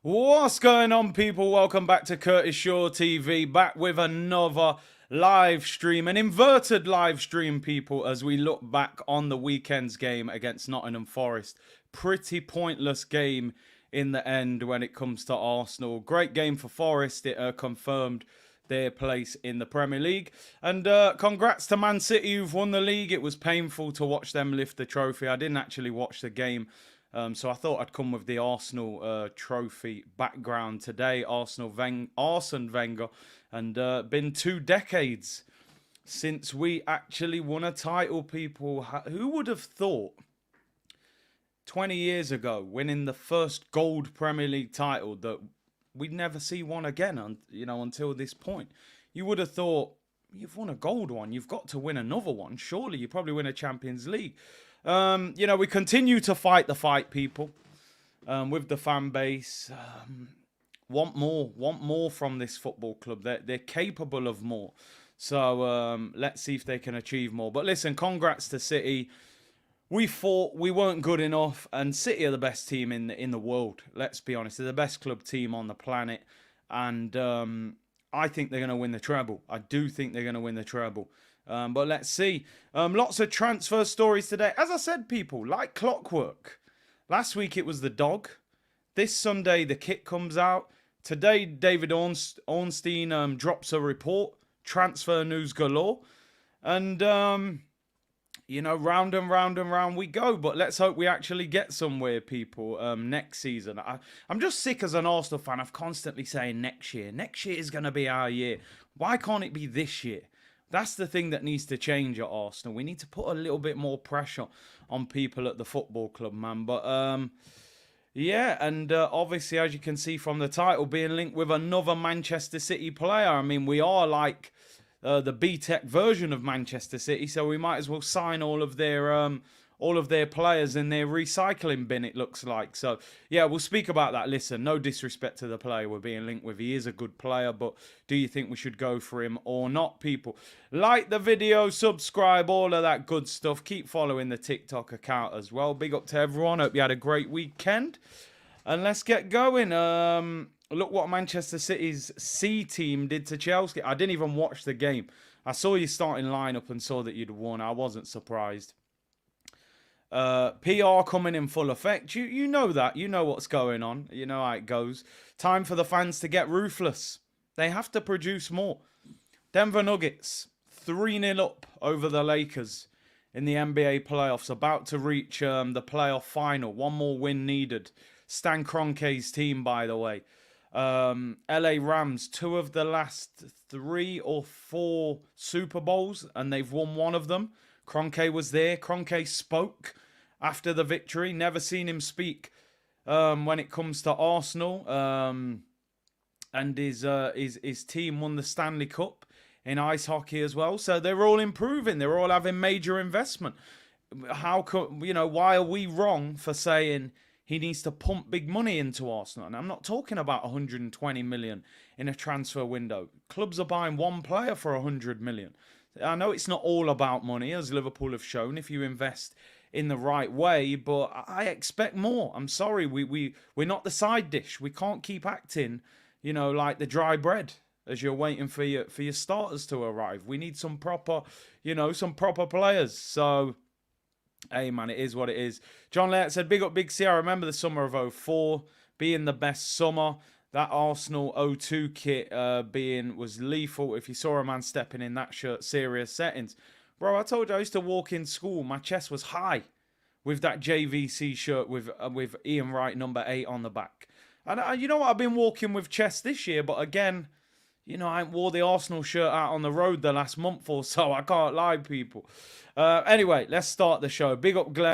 What's going on, people? Welcome back to Curtis Shaw TV, back with another live stream, an inverted live stream, people, as we look back on the weekend's game against Nottingham Forest. Pretty pointless game in the end when it comes to Arsenal. Great game for Forest. It confirmed their place in the Premier League. And congrats to Man City, who've won the league. It was painful to watch them lift the trophy. I didn't actually watch the game. So I thought I'd come with the Arsenal trophy background today. Arsene Wenger. And been 2 decades since we actually won a title, people. Who would have thought 20 years ago, winning the first gold Premier League title, that we'd never see one again, until this point? You would have thought, you've won a gold one, you've got to win another one. Surely you probably win a Champions League. We continue to fight the fight, people, with the fan base. Want more from this football club. They're capable of more. So let's see if they can achieve more. But listen, congrats to City. We thought we weren't good enough, and City are the best team in the world. Let's be honest, they're the best club team on the planet, and I think they're going to win the treble. I do think they're going to win the treble. But let's see. Lots of transfer stories today. As I said, people, like clockwork. Last week it was the dog. This Sunday the kit comes out. Today David Ornstein drops a report. Transfer news galore. And, round and round and round we go. But let's hope we actually get somewhere, people, next season. I'm just sick as an Arsenal fan of constantly saying next year. Next year is going to be our year. Why can't it be this year? That's the thing that needs to change at Arsenal. We need to put a little bit more pressure on people at the football club, man. But, obviously, as you can see from the title, being linked with another Manchester City player. I mean, we are like the B-Tech version of Manchester City, so we might as well sign all of their players in their recycling bin, it looks like. So, yeah, we'll speak about that. Listen, no disrespect to the player we're being linked with. He is a good player, but do you think we should go for him or not, people? Like the video, subscribe, all of that good stuff. Keep following the TikTok account as well. Big up to everyone. Hope you had a great weekend. And let's get going. Look what Manchester City's C team did to Chelsea. I didn't even watch the game. I saw your starting lineup and saw that you'd won. I wasn't surprised. PR coming in full effect. You know that. You know what's going on. You know how it goes. Time for the fans to get ruthless. They have to produce more. Denver Nuggets 3-0 up over the Lakers in the NBA playoffs. About to reach the playoff final. One more win needed. Stan Kroenke's team, by the way. LA Rams, 2 of the last 3 or 4 Super Bowls, and they've won one of them. Kroenke was there. Kroenke spoke after the victory. Never seen him speak when it comes to Arsenal. And his team won the Stanley Cup in ice hockey as well. So they're all improving. They're all having major investment. Why are we wrong for saying he needs to pump big money into Arsenal? And I'm not talking about 120 million in a transfer window. Clubs are buying one player for 100 million. I know it's not all about money, as Liverpool have shown, if you invest in the right way, but I expect more. I'm sorry, we're not the side dish. We can't keep acting, like the dry bread as you're waiting for your starters to arrive. We need some proper players. So, hey, man, it is what it is. John Laird said, big up Big C. I remember the summer of 2004 being the best summer. That Arsenal 02 kit was lethal. If you saw a man stepping in that shirt, serious settings. Bro, I told you I used to walk in school. My chest was high with that JVC shirt with Ian Wright number 8 on the back. And you know what? I've been walking with chest this year, but again, I ain't wore the Arsenal shirt out on the road the last month or so. I can't lie, people. Anyway, let's start the show. Big up Glenn.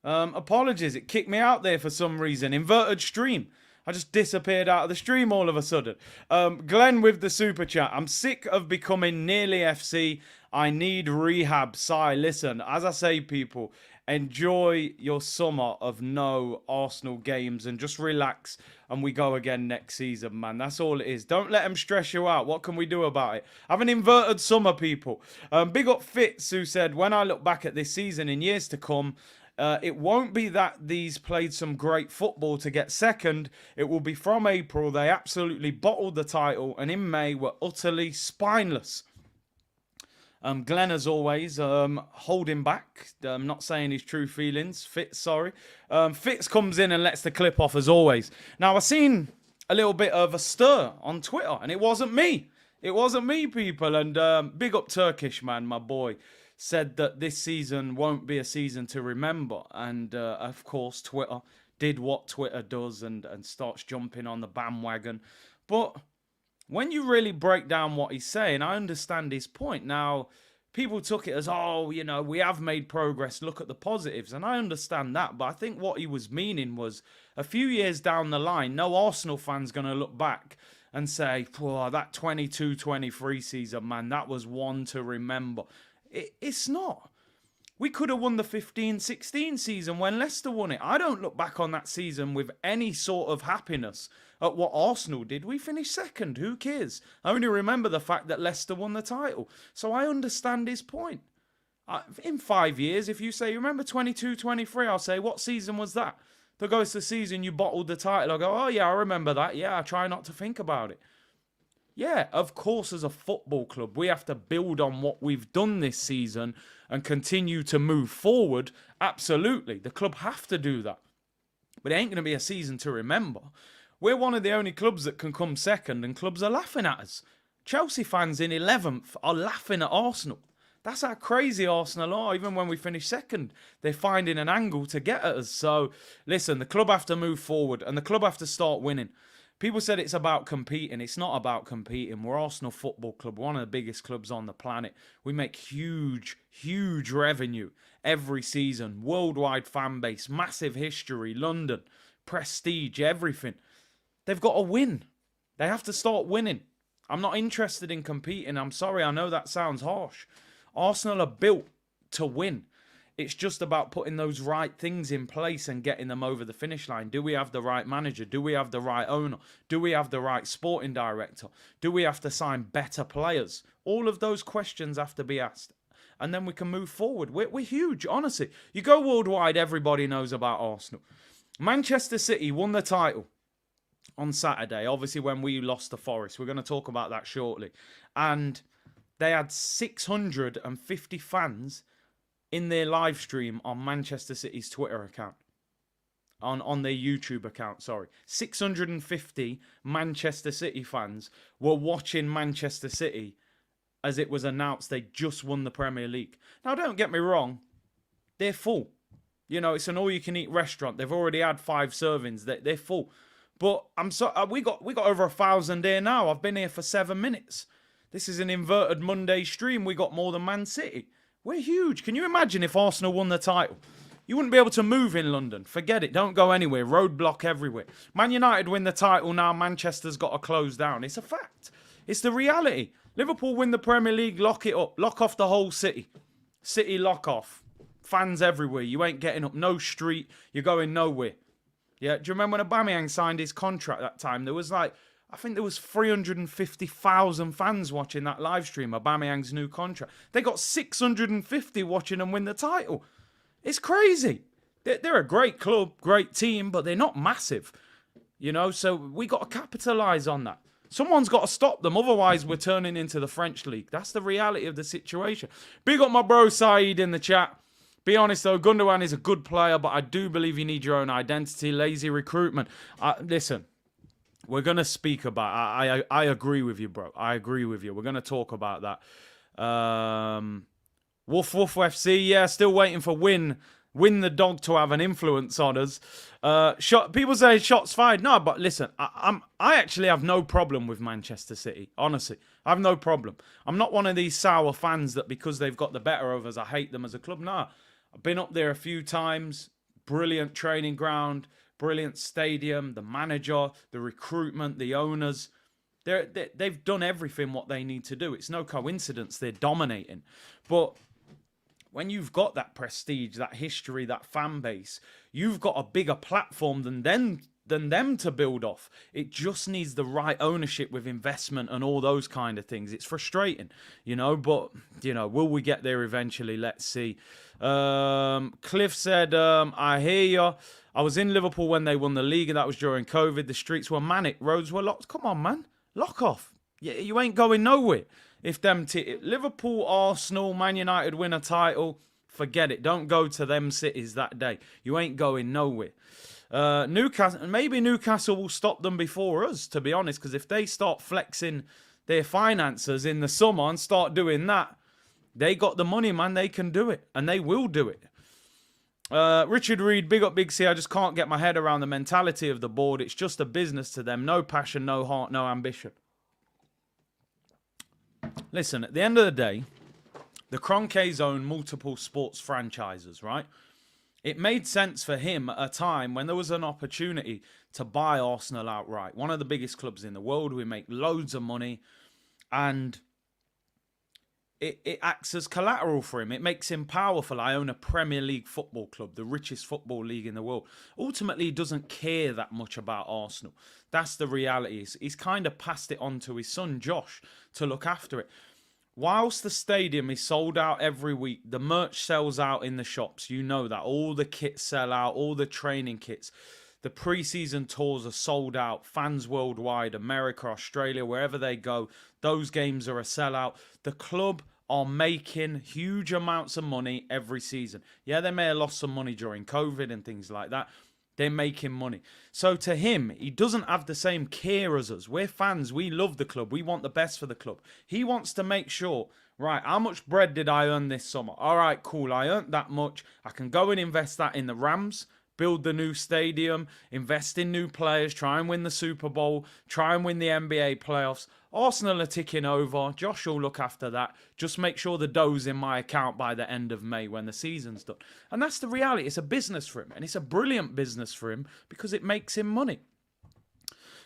Apologies, it kicked me out there for some reason. Inverted stream. I just disappeared out of the stream all of a sudden. Glenn with the super chat. I'm sick of becoming nearly FC. I need rehab. Sigh. Listen, as I say, people, enjoy your summer of no Arsenal games and just relax, and we go again next season, man. That's all it is. Don't let them stress you out. What can we do about it? Have an inverted summer, people. Big up Fitz, who said, when I look back at this season in years to come, it won't be that these played some great football to get second. It will be from April. They absolutely bottled the title, and in May were utterly spineless. Glenn, as always, holding back, not saying his true feelings. Fitz, sorry. Fitz comes in and lets the clip off, as always. Now, I've seen a little bit of a stir on Twitter, and it wasn't me. It wasn't me, people. And big up Turkish, man, my boy, said that this season won't be a season to remember. And, of course, Twitter did what Twitter does and starts jumping on the bandwagon. But when you really break down what he's saying, I understand his point. Now, people took it as, oh, you know, we have made progress. Look at the positives. And I understand that. But I think what he was meaning was a few years down the line, no Arsenal fan's going to look back and say, oh, that 22-23 season, man, that was one to remember. It's not. We could have won the 15-16 season when Leicester won it. I don't look back on that season with any sort of happiness at what Arsenal did. We finished second. Who cares? I only remember the fact that Leicester won the title. So I understand his point. In 5 years, if you say, remember 22-23, I'll say, what season was that? That goes to the season you bottled the title. I'll go, oh yeah, I remember that. Yeah, I try not to think about it. Yeah, of course, as a football club, we have to build on what we've done this season and continue to move forward. Absolutely. The club have to do that. But it ain't going to be a season to remember. We're one of the only clubs that can come second, and clubs are laughing at us. Chelsea fans in 11th are laughing at Arsenal. That's how crazy Arsenal are. Even when we finish second, they're finding an angle to get at us. So, listen, the club have to move forward, and the club have to start winning. People said it's about competing. It's not about competing. We're Arsenal Football Club, one of the biggest clubs on the planet. We make huge, huge revenue every season. Worldwide fan base, massive history, London, prestige, everything. They've got to win. They have to start winning. I'm not interested in competing. I'm sorry, I know that sounds harsh. Arsenal are built to win. It's just about putting those right things in place and getting them over the finish line. Do we have the right manager? Do we have the right owner? Do we have the right sporting director? Do we have to sign better players? All of those questions have to be asked. And then we can move forward. We're huge, honestly. You go worldwide, everybody knows about Arsenal. Manchester City won the title on Saturday, obviously when we lost to Forest. We're going to talk about that shortly. And they had 650 fans in their live stream on Manchester City's Twitter account. On their YouTube account, sorry. 650 Manchester City fans were watching Manchester City as it was announced they just won the Premier League. Now, don't get me wrong. They're full. You know, it's an all-you-can-eat restaurant. They've already had 5 servings. They're full. But we got over 1,000 here now. I've been here for 7 minutes. This is an inverted Monday stream. We got more than Man City. We're huge. Can you imagine if Arsenal won the title? You wouldn't be able to move in London. Forget it. Don't go anywhere. Roadblock everywhere. Man United win the title now. Manchester's got to close down. It's a fact. It's the reality. Liverpool win the Premier League. Lock it up. Lock off the whole city. City lock off. Fans everywhere. You ain't getting up no street. You're going nowhere. Yeah. Do you remember when Aubameyang signed his contract that time? There was I think there was 350,000 fans watching that live stream, Aubameyang's new contract. They got 650 watching them win the title. It's crazy. They're a great club, great team, but they're not massive. You know, so we got to capitalise on that. Someone's got to stop them, otherwise we're turning into the French league. That's the reality of the situation. Big up my bro Saeed in the chat. Be honest though, Gundogan is a good player, but I do believe you need your own identity. Lazy recruitment. Listen. We're going to speak about... I agree with you, bro. I agree with you. We're going to talk about that. Woof Woof FC, yeah, still waiting for Win the dog to have an influence on us. People say shots fired. No, but listen, I actually have no problem with Manchester City. Honestly, I have no problem. I'm not one of these sour fans that because they've got the better of us, I hate them as a club. No, I've been up there a few times. Brilliant training ground. brilliant stadium, the manager, the recruitment, the owners. They've done everything what they need to do. It's no coincidence they're dominating. But when you've got that prestige, that history, that fan base, you've got a bigger platform than them to build off. It just needs the right ownership with investment and all those kind of things. It's frustrating, but, will we get there eventually? Let's see. Cliff said, I hear you. I was in Liverpool when they won the league, and that was during COVID. The streets were manic. Roads were locked. Come on, man. Lock off. You ain't going nowhere. If Liverpool, Arsenal, Man United win a title, forget it. Don't go to them cities that day. You ain't going nowhere. Maybe Newcastle will stop them before us, to be honest, because if they start flexing their finances in the summer and start doing that, they got the money, man. They can do it, and they will do it. Richard Reed, big up Big C. I just can't get my head around the mentality of the board. It's just a business to them. No passion, no heart, no ambition. Listen, at the end of the day, the Kroenkes own multiple sports franchises, right? It made sense for him at a time when there was an opportunity to buy Arsenal outright. One of the biggest clubs in the world. We make loads of money. And it acts as collateral for him. It makes him powerful. I own a Premier League football club, the richest football league in the world. Ultimately, he doesn't care that much about Arsenal. That's the reality. He's kind of passed it on to his son, Josh, to look after it. Whilst the stadium is sold out every week, the merch sells out in the shops. You know that. All the kits sell out, all the training kits. The pre-season tours are sold out. Fans worldwide, America, Australia, wherever they go, those games are a sellout. The club are making huge amounts of money every season. Yeah, they may have lost some money during COVID and things like that. They're making money. So to him, he doesn't have the same care as us. We're fans. We love the club. We want the best for the club. He wants to make sure, right, how much bread did I earn this summer? All right, cool. I earned that much. I can go and invest that in the Rams, build the new stadium, invest in new players, try and win the Super Bowl, try and win the NBA playoffs. Arsenal are ticking over. Josh will look after that. Just make sure the dough's in my account by the end of May when the season's done. And that's the reality. It's a business for him. And it's a brilliant business for him because it makes him money.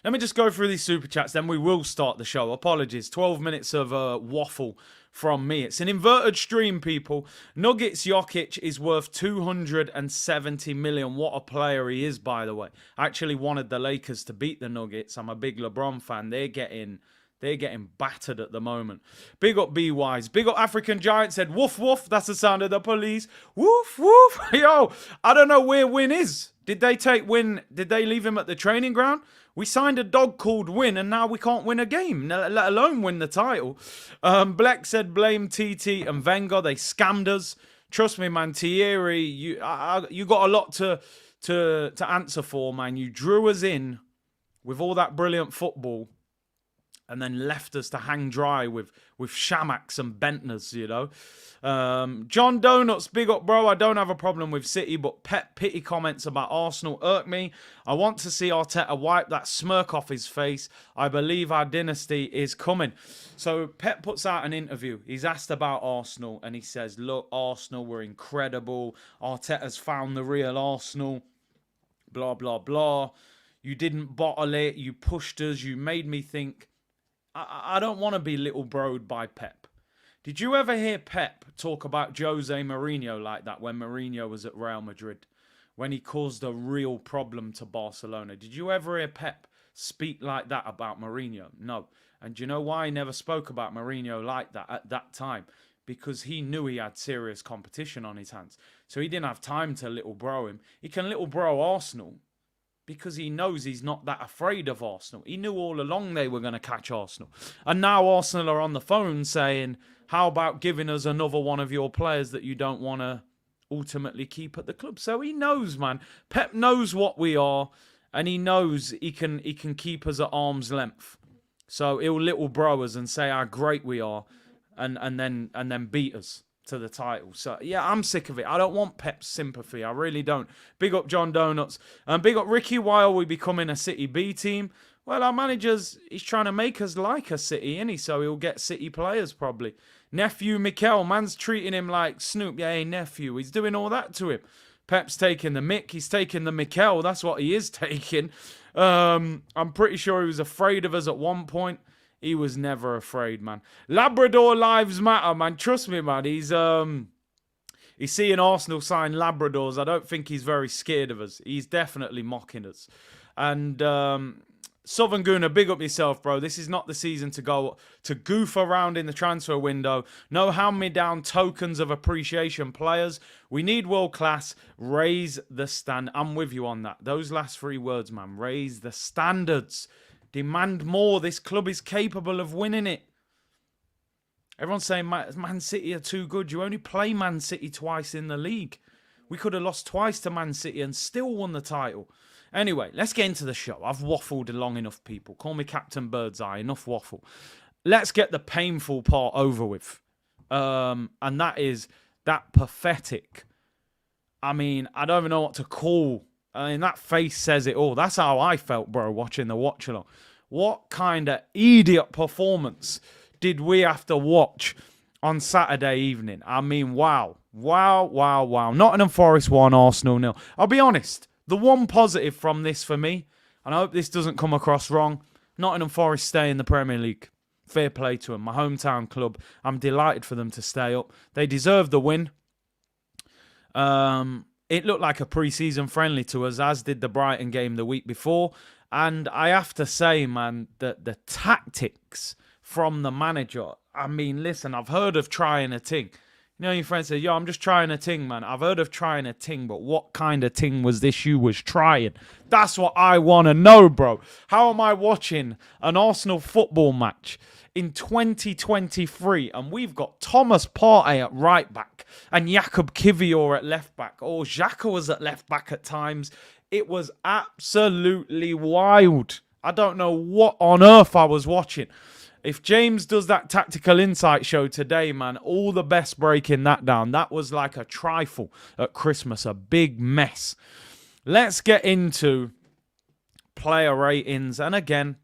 Let me just go through these super chats, then we will start the show. Apologies. 12 minutes of waffle from me. It's an inverted stream, people. Nuggets Jokic is worth 270 million. What a player he is, by the way. I actually wanted the Lakers to beat the Nuggets. I'm a big LeBron fan. They're getting battered at the moment. Big up B-Wise. Big up African Giant said, woof, woof. That's the sound of the police. Woof, woof. Yo, I don't know where Win is. Did they take Win? Did they leave him at the training ground? We signed a dog called Win, and now we can't win a game, let alone win the title. Black said, blame TT and Wenger. They scammed us. Trust me, man. Thierry, you got a lot to answer for, man. You drew us in with all that brilliant football, and then left us to hang dry with Shamaks and Bentners, John Donuts, big up, bro. I don't have a problem with City, but Pep pity comments about Arsenal irk me. I want to see Arteta wipe that smirk off his face. I believe our dynasty is coming. So Pep puts out an interview. He's asked about Arsenal, and he says, look, Arsenal were incredible. Arteta's found the real Arsenal. Blah, blah, blah. You didn't bottle it. You pushed us. You made me think. I don't want to be little broed by Pep. Did you ever hear Pep talk about Jose Mourinho like that when Mourinho was at Real Madrid? When he caused a real problem to Barcelona? Did you ever hear Pep speak like that about Mourinho? No. And do you know why he never spoke about Mourinho like that at that time? Because he knew he had serious competition on his hands. So he didn't have time to little bro him. He can little bro Arsenal, because he knows he's not that afraid of Arsenal. He knew all along they were going to catch Arsenal. And now Arsenal are on the phone saying, how about giving us another one of your players that you don't want to ultimately keep at the club? So he knows, man. Pep knows what we are, and he knows he can keep us at arm's length. So he'll little bro us and say how great we are, and then beat us to the title. So yeah, I'm sick of it. I don't want Pep's sympathy. I really don't. Big up John Donuts. And big up Ricky. Why are we becoming a City B team? Well, our manager's, he's trying to make us like a City, isn't he? So he'll get City players probably. Nephew Mikel, man's treating him like Snoop. Yeah, hey, nephew. He's doing all that to him. Pep's taking the mick. He's taking the Mikel. That's what he is taking. I'm pretty sure he was afraid of us at one point. He was never afraid, man. Labrador lives matter, man. Trust me, man. He's seeing Arsenal sign Labradors. I don't think he's very scared of us. He's definitely mocking us. And Southern Gooner, big up yourself, bro. This is not the season to go to goof around in the transfer window. No hand-me-down tokens of appreciation players. We need world class. Raise the stand. I'm with you on that. Those last 3 words, man. Raise the standards. Demand more. This club is capable of winning it. Everyone's saying Man City are too good. You only play Man City twice in the league. We could have lost twice to Man City and still won the title. Anyway, let's get into the show. I've waffled long enough, people. Call me Captain Birdseye. Enough waffle. Let's get the painful part over with. And that is that pathetic. I mean, I don't even know what to call. I mean, that face says it all. That's how I felt, bro, watching the watch-along. What kind of idiot performance did we have to watch on Saturday evening? I mean, wow. Wow, wow, wow. Nottingham Forest 1, Arsenal 0. I'll be honest. The one positive from this for me, and I hope this doesn't come across wrong, Nottingham Forest stay in the Premier League. Fair play to them. My hometown club. I'm delighted for them to stay up. They deserve the win. It looked like a pre-season friendly to us, as did the Brighton game the week before. And I have to say, man, that the tactics from the manager, I mean, listen, I've heard of trying a thing. You know, your friend said, yo, I'm just trying a ting, man. I've heard of trying a ting, but what kind of ting was this you was trying? That's what I want to know, bro. How am I watching an Arsenal football match in 2023 and we've got Thomas Partey at right back and Jakub Kivior at left back, or Xhaka was at left back at times? It was absolutely wild. I don't know what on earth I was watching. If James does that tactical insight show today, man, all the best breaking that down. That was like a trifle at Christmas, a big mess. Let's get into player ratings. And again,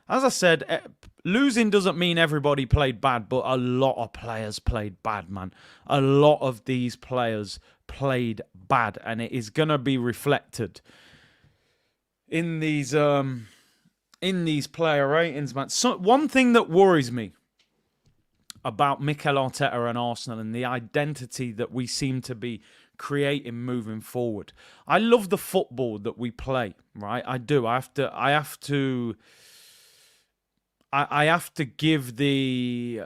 as I said, losing doesn't mean everybody played bad, but a lot of players played bad, man. A lot of these players played bad, and it is going to be reflected in these player ratings, man. So one thing that worries me about Mikel Arteta and Arsenal and the identity that we seem to be creating moving forward. I love the football that we play, right? I do. I have to give the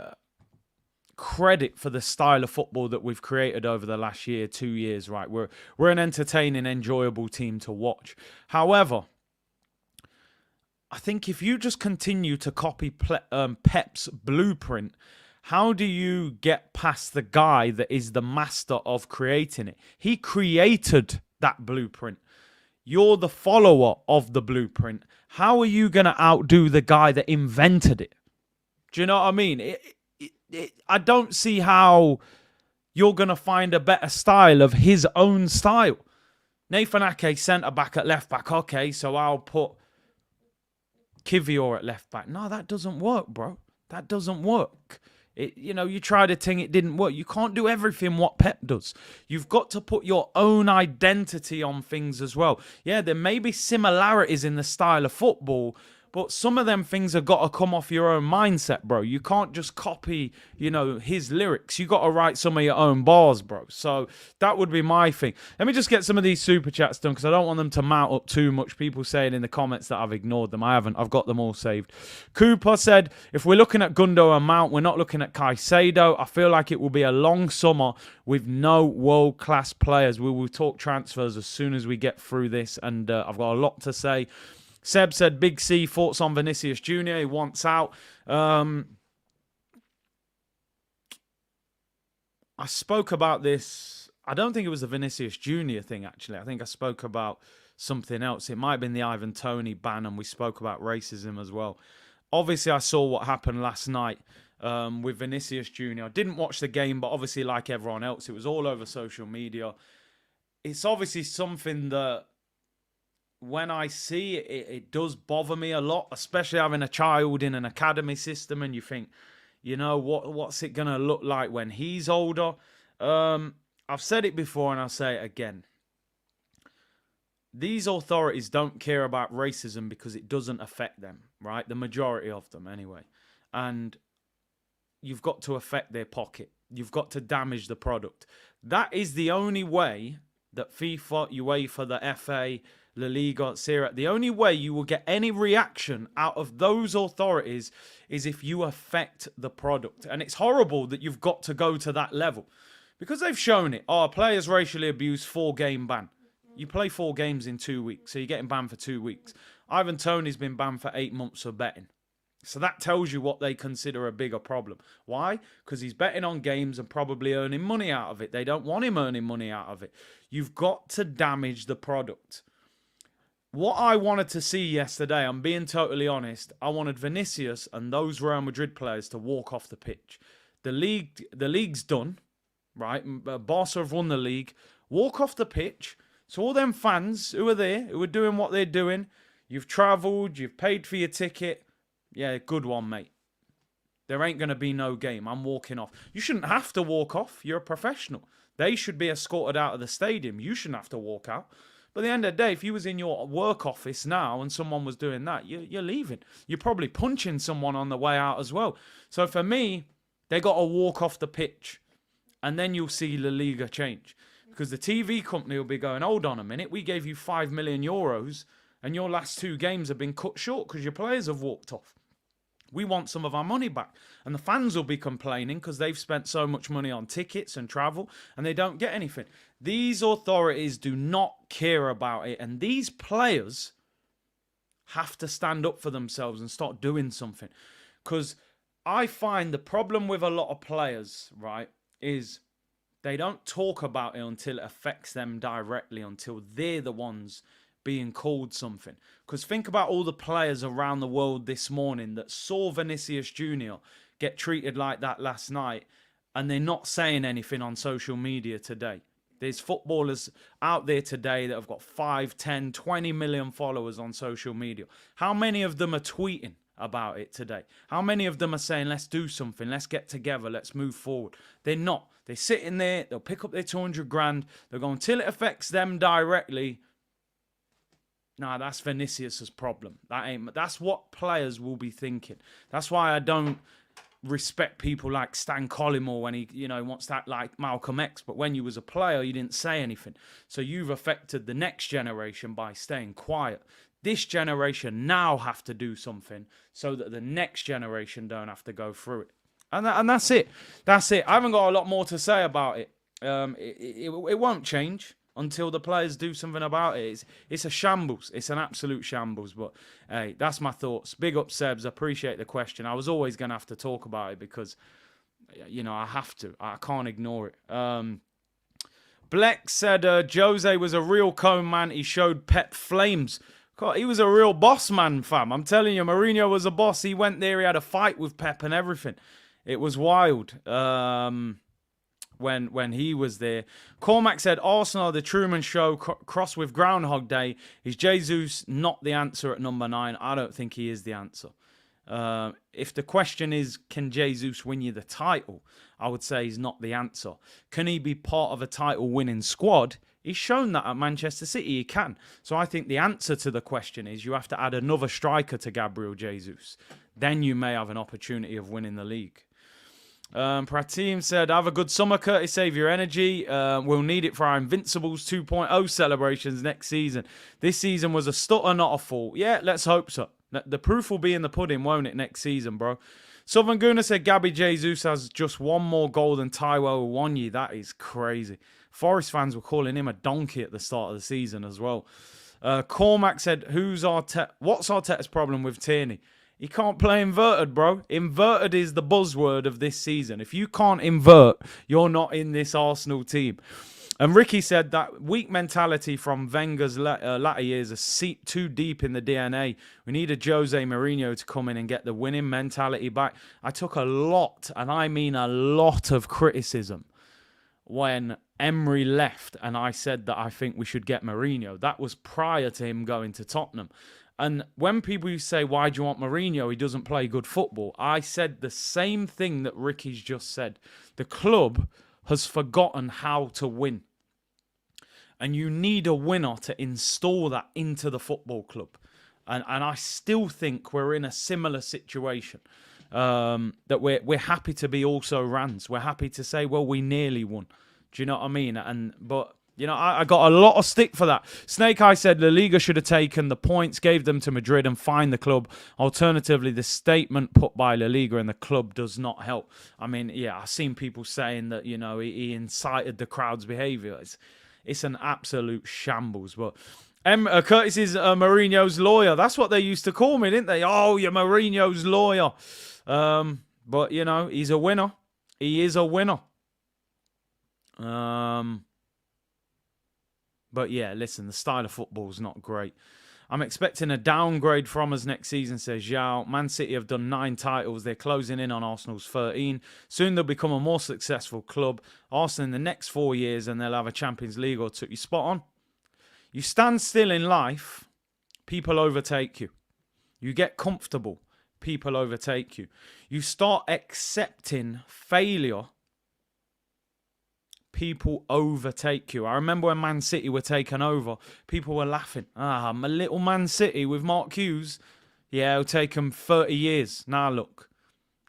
credit for the style of football that we've created over the last year, 2 years, right? We're an entertaining, enjoyable team to watch. However, I think if you just continue to copy Pep's blueprint, how do you get past the guy that is the master of creating it? He created that blueprint. You're the follower of the blueprint. How are you going to outdo the guy that invented it? Do you know what I mean? I don't see how you're going to find a better style of his own style. Nathan Ake centre-back at left-back. Okay, so I'll put Kivior at left back. No, that doesn't work, bro. That doesn't work. You tried a thing, it didn't work. You can't do everything what Pep does. You've got to put your own identity on things as well. Yeah, there may be similarities in the style of football, but some of them things have got to come off your own mindset, bro. You can't just copy, his lyrics. You got to write some of your own bars, bro. So that would be my thing. Let me just get some of these super chats done because I don't want them to mount up too much. People saying in the comments that I've ignored them. I haven't. I've got them all saved. Cooper said, if we're looking at Gundogan and Mount, we're not looking at Caicedo. I feel like it will be a long summer with no world-class players. We will talk transfers as soon as we get through this, and I've got a lot to say. Seb said, Big C, thoughts on Vinicius Jr. He wants out. I spoke about this. I don't think it was a Vinicius Jr. thing, actually. I think I spoke about something else. It might have been the Ivan Toney ban, and we spoke about racism as well. Obviously, I saw what happened last night with Vinicius Jr. I didn't watch the game, but obviously, like everyone else, it was all over social media. It's obviously something that when I see it, it does bother me a lot, especially having a child in an academy system, and you think, what's it going to look like when he's older? I've said it before and I'll say it again. these authorities don't care about racism because it doesn't affect them, right? The majority of them, anyway. And you've got to affect their pocket. You've got to damage the product. That is the only way that FIFA, UEFA, the FA, La Liga, Serie A, the only way you will get any reaction out of those authorities is if you affect the product. And it's horrible that you've got to go to that level because they've shown it. Oh, players racially abused, 4-game ban. You play 4 games in 2 weeks, so you're getting banned for 2 weeks. Ivan Toney's been banned for 8 months for betting. So that tells you what they consider a bigger problem. Why? Because he's betting on games and probably earning money out of it. They don't want him earning money out of it. You've got to damage the product. What I wanted to see yesterday, I'm being totally honest, I wanted Vinicius and those Real Madrid players to walk off the pitch. The league's done, right? Barca have won the league. Walk off the pitch. So all them fans who are there, who are doing what they're doing, you've travelled, you've paid for your ticket. Yeah, good one, mate. There ain't going to be no game. I'm walking off. You shouldn't have to walk off. You're a professional. They should be escorted out of the stadium. You shouldn't have to walk out. But at the end of the day, if you was in your work office now and someone was doing that, you're leaving. You're probably punching someone on the way out as well. So for me, they got to walk off the pitch. And then you'll see La Liga change. Because the TV company will be going, hold on a minute, we gave you €5 million and your last 2 games have been cut short because your players have walked off. We want some of our money back. And the fans will be complaining because they've spent so much money on tickets and travel and they don't get anything. These authorities do not care about it. And these players have to stand up for themselves and start doing something. Because I find the problem with a lot of players, right, is they don't talk about it until it affects them directly, until they're the ones being called something. Because think about all the players around the world this morning that saw Vinicius Jr. get treated like that last night and they're not saying anything on social media today. There's footballers out there today that have got 5, 10, 20 million followers on social media. How many of them are tweeting about it today? How many of them are saying, let's do something, let's get together, let's move forward? They're not. They're sitting there, they'll pick up their 200 grand, they'll go until it affects them directly. Nah, that's Vinicius' problem. That's what players will be thinking. That's why I don't respect people like Stan Collymore when he, wants to act like Malcolm X. But when you was a player, you didn't say anything. So you've affected the next generation by staying quiet. This generation now have to do something so that the next generation don't have to go through it. And that's it. That's it. I haven't got a lot more to say about it. It won't change until the players do something about it. It's a shambles. It's an absolute shambles. But hey, that's my thoughts. Big up, Sebs. I appreciate the question. I was always going to have to talk about it because, I have to. I can't ignore it. Bleck said Jose was a real cone man. He showed Pep flames. God, he was a real boss man, fam. I'm telling you, Mourinho was a boss. He went there. He had a fight with Pep and everything. It was wild. When he was there. Cormac said, Arsenal, the Truman Show, cross with Groundhog Day. Is Jesus not the answer at number 9? I don't think he is the answer. If the question is, can Jesus win you the title? I would say he's not the answer. Can he be part of a title-winning squad? He's shown that at Manchester City he can. So I think the answer to the question is you have to add another striker to Gabriel Jesus. Then you may have an opportunity of winning the league. Pratim said, have a good summer, Curtis. Save your energy. We'll need it for our Invincibles 2.0 celebrations next season. This season was a stutter, not a fall. Yeah, let's hope so. The proof will be in the pudding, won't it, next season, bro? Southern Guna said, Gabby Jesus has just one more goal than Taiwo Awoniyi. That is crazy. Forest fans were calling him a donkey at the start of the season as well. Cormac said, what's Arteta's problem with Tierney? He can't play inverted, bro. Inverted is the buzzword of this season. If you can't invert, you're not in this Arsenal team. And Ricky said that weak mentality from Wenger's latter years is seeped too deep in the DNA. We need a Jose Mourinho to come in and get the winning mentality back. I took a lot, and I mean a lot of criticism when Emery left and I said that I think we should get Mourinho. That was prior to him going to Tottenham. And when people say, why do you want Mourinho? He doesn't play good football. I said the same thing that Ricky's just said. The club has forgotten how to win. And you need a winner to install that into the football club. And I still think we're in a similar situation. That we're happy to be also Rans. We're happy to say, well, we nearly won. Do you know what I mean? But you know, I got a lot of stick for that. Snake Eye said La Liga should have taken the points, gave them to Madrid and fined the club. Alternatively, the statement put by La Liga and the club does not help. I mean, yeah, I've seen people saying that, you know, he incited the crowd's behaviour. It's an absolute shambles. But Curtis is Mourinho's lawyer. That's what they used to call me, didn't they? Oh, you're Mourinho's lawyer. But, you know, he's a winner. He is a winner. But yeah, listen, the style of football is not great. I'm expecting a downgrade from us next season, says Zhao. Man City have done 9 titles. They're closing in on Arsenal's 13. Soon they'll become a more successful club. Arsenal in the next 4 years and they'll have a Champions League or 2. You spot on. You stand still in life, people overtake you. You get comfortable, people overtake you. You start accepting failure, people overtake you. I remember when Man City were taken over, people were laughing. My little Man City with Mark Hughes. Yeah, it'll take them 30 years. Now look,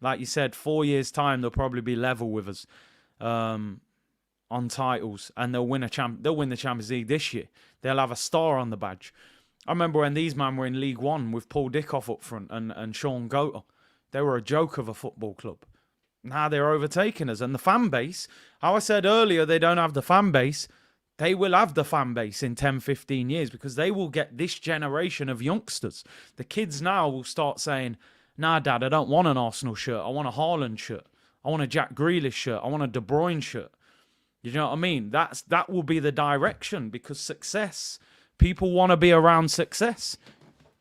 like you said, 4 years' time, they'll probably be level with us on titles. And they'll win the Champions League this year. They'll have a star on the badge. I remember when these men were in League One with Paul Dickoff up front and Sean Goater. They were a joke of a football club. Now they're overtaking us. And the fan base, how I said earlier, they don't have the fan base. They will have the fan base in 10, 15 years because they will get this generation of youngsters. The kids now will start saying, nah, Dad, I don't want an Arsenal shirt. I want a Haaland shirt. I want a Jack Grealish shirt. I want a De Bruyne shirt. You know what I mean? That will be the direction because success, people want to be around success.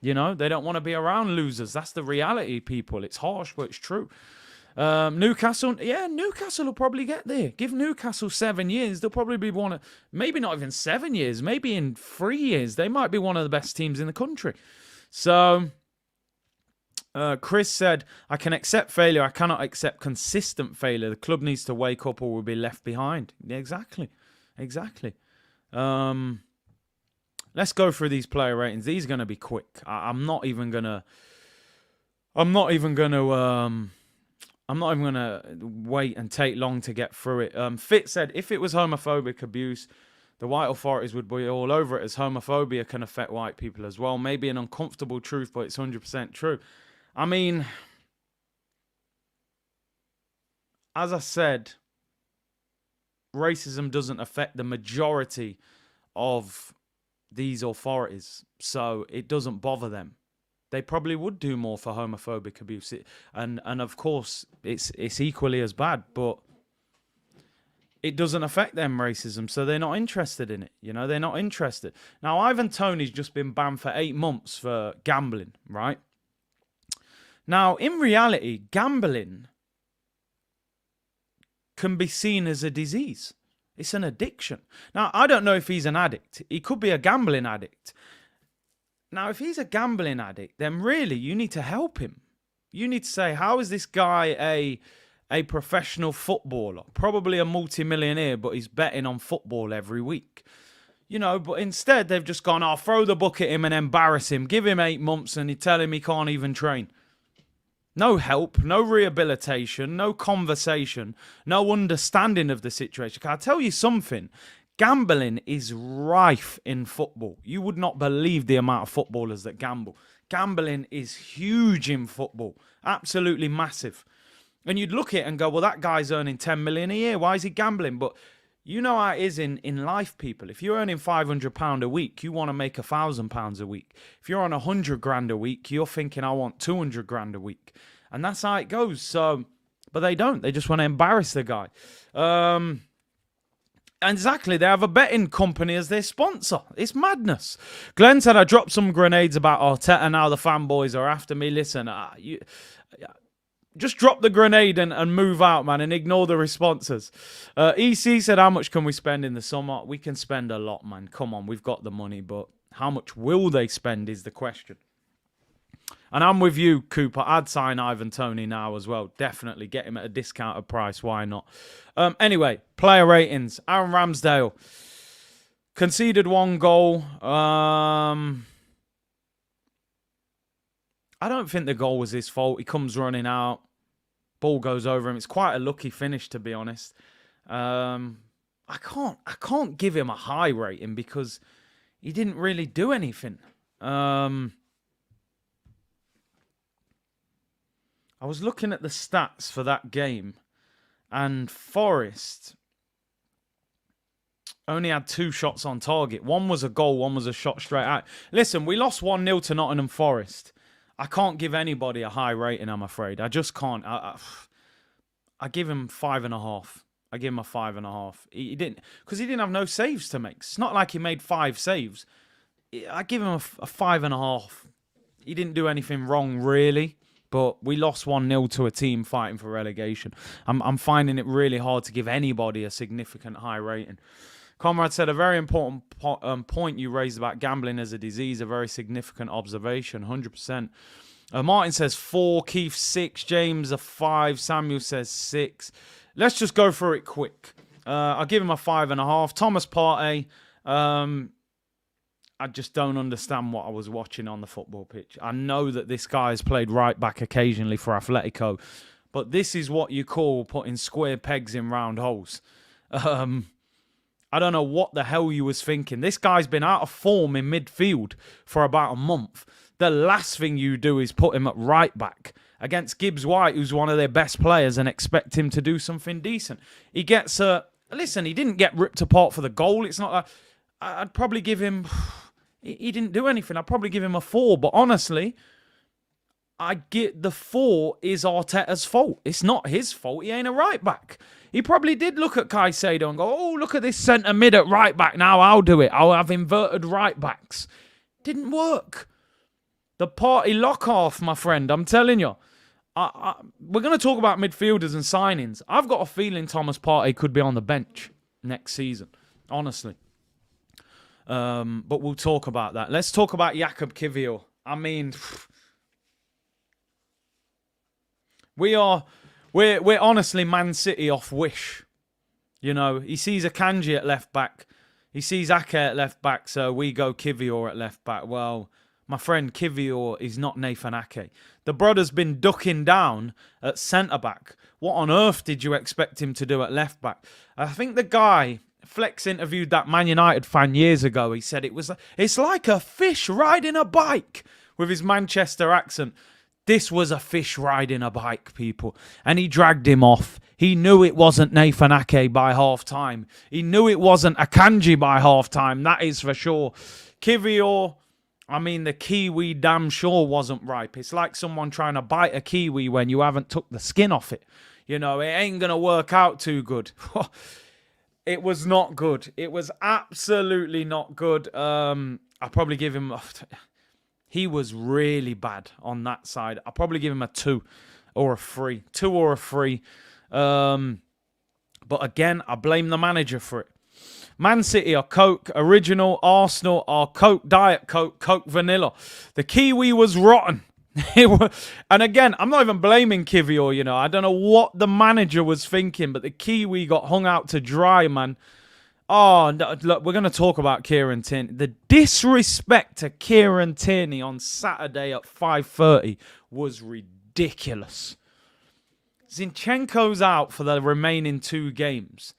You know, they don't want to be around losers. That's the reality, people. It's harsh, but it's true. Newcastle will probably get there. Give Newcastle 7 years, they'll probably be one of, maybe not even 7 years, maybe in 3 years, they might be one of the best teams in the country. So, Chris said, I can accept failure, I cannot accept consistent failure. The club needs to wake up or we'll be left behind. Yeah, exactly. Let's go through these player ratings. These are going to be quick. I'm not even going to wait and take long to get through it. Fit said, if it was homophobic abuse, the white authorities would be all over it, as homophobia can affect white people as well. Maybe an uncomfortable truth, but it's 100% true. I mean, as I said, racism doesn't affect the majority of these authorities, so it doesn't bother them. They probably would do more for homophobic abuse. And of course, it's equally as bad, but it doesn't affect them, racism, so they're not interested in it. You know, they're not interested. Now, Ivan Toney's just been banned for 8 months for gambling, right? Now, in reality, gambling can be seen as a disease. It's an addiction. Now, I don't know if he's an addict. He could be a gambling addict. Now, if he's a gambling addict, then really you need to help him. You need to say, how is this guy a professional footballer? Probably a multimillionaire, but he's betting on football every week. You know, but instead they've just gone, I'll throw the book at him and embarrass him. Give him 8 months and you tell him he can't even train. No help, no rehabilitation, no conversation, no understanding of the situation. Can I tell you something? Gambling is rife in football. You would not believe the amount of footballers that gamble. Gambling is huge in football. Absolutely massive. And you'd look at it and go, well, that guy's earning 10 million a year. Why is he gambling? But you know how it is in life, people. If you're earning £500 a week, you want to make £1,000 a week. If you're on 100 grand a week, you're thinking, I want 200 grand a week. And that's how it goes. So, but they don't. They just want to embarrass the guy. Exactly, they have a betting company as their sponsor. It's madness. Glenn said, I dropped some grenades about Arteta. Now the fanboys are after me. Listen, just drop the grenade and move out, man, and ignore the responses. EC said, how much can we spend in the summer? We can spend a lot, man. Come on, we've got the money, but how much will they spend is the question. And I'm with you, Cooper. I'd sign Ivan Toney now as well. Definitely get him at a discounted price. Why not? Anyway, player ratings. Aaron Ramsdale. Conceded 1 goal. I don't think the goal was his fault. He comes running out. Ball goes over him. It's quite a lucky finish, to be honest. I can't give him a high rating because he didn't really do anything. I was looking at the stats for that game, and Forest only had 2 shots on target. One was a goal, one was a shot straight out. Listen, we lost 1-0 to Nottingham Forest. I can't give anybody a high rating, I'm afraid. I just can't. I give him 5.5. I give him a 5.5. He didn't, because he didn't have no saves to make. It's not like he made 5 saves. I give him a 5.5. He didn't do anything wrong, really. But we lost 1-0 to a team fighting for relegation. I'm finding it really hard to give anybody a significant high rating. Comrade said a very important point you raised about gambling as a disease, a very significant observation, 100%. Martin says 4, Keith 6, James a 5, Samuel says 6. Let's just go through it quick. I'll give him a 5.5. Thomas Partey, I just don't understand what I was watching on the football pitch. I know that this guy has played right back occasionally for Atletico, but this is what you call putting square pegs in round holes. I don't know what the hell you was thinking. This guy's been out of form in midfield for about a month. The last thing you do is put him at right back against Gibbs White, who's one of their best players, and expect him to do something decent. He gets listen, he didn't get ripped apart for the goal. It's not like... I'd probably give him... He didn't do anything. I'd probably give him a 4. But honestly, I get the 4 is Arteta's fault. It's not his fault. He ain't a right back. He probably did look at Caicedo and go, oh, look at this centre mid at right back. Now I'll do it. I'll have inverted right backs. Didn't work. The party lock off, my friend. I'm telling you. We're going to talk about midfielders and signings. I've got a feeling Thomas Partey could be on the bench next season. Honestly. But we'll talk about that. Let's talk about Jakub Kiwior. I mean, we're honestly Man City off wish. You know, he sees Akanji at left back. He sees Ake at left back, so we go Kiwior at left back. Well, my friend, Kiwior is not Nathan Ake. The brother's been ducking down at centre back. What on earth did you expect him to do at left back? I think the guy... Flex interviewed that Man United fan years ago. He said it's like a fish riding a bike with his Manchester accent. This was a fish riding a bike, people. And he dragged him off. He knew it wasn't Nathan Ake by half-time. He knew it wasn't Akanji by half-time. That is for sure. Kiwior, I mean, the kiwi damn sure wasn't ripe. It's like someone trying to bite a kiwi when you haven't took the skin off it. You know, it ain't going to work out too good. It was not good. It was absolutely not good. I'll probably give him... He was really bad on that side. I'll probably give him a 2 or a 3. 2 or a 3. But again, I blame the manager for it. Man City are Coke Original. Arsenal are Coke Diet Coke, Coke Vanilla. The Kiwi was rotten. And again, I'm not even blaming Kiwior, you know. I don't know what the manager was thinking, but the Kiwi got hung out to dry, man. Oh, no, look, we're going to talk about Kieran Tierney. The disrespect to Kieran Tierney on Saturday at 5:30 was ridiculous. Zinchenko's out for the remaining 2 games.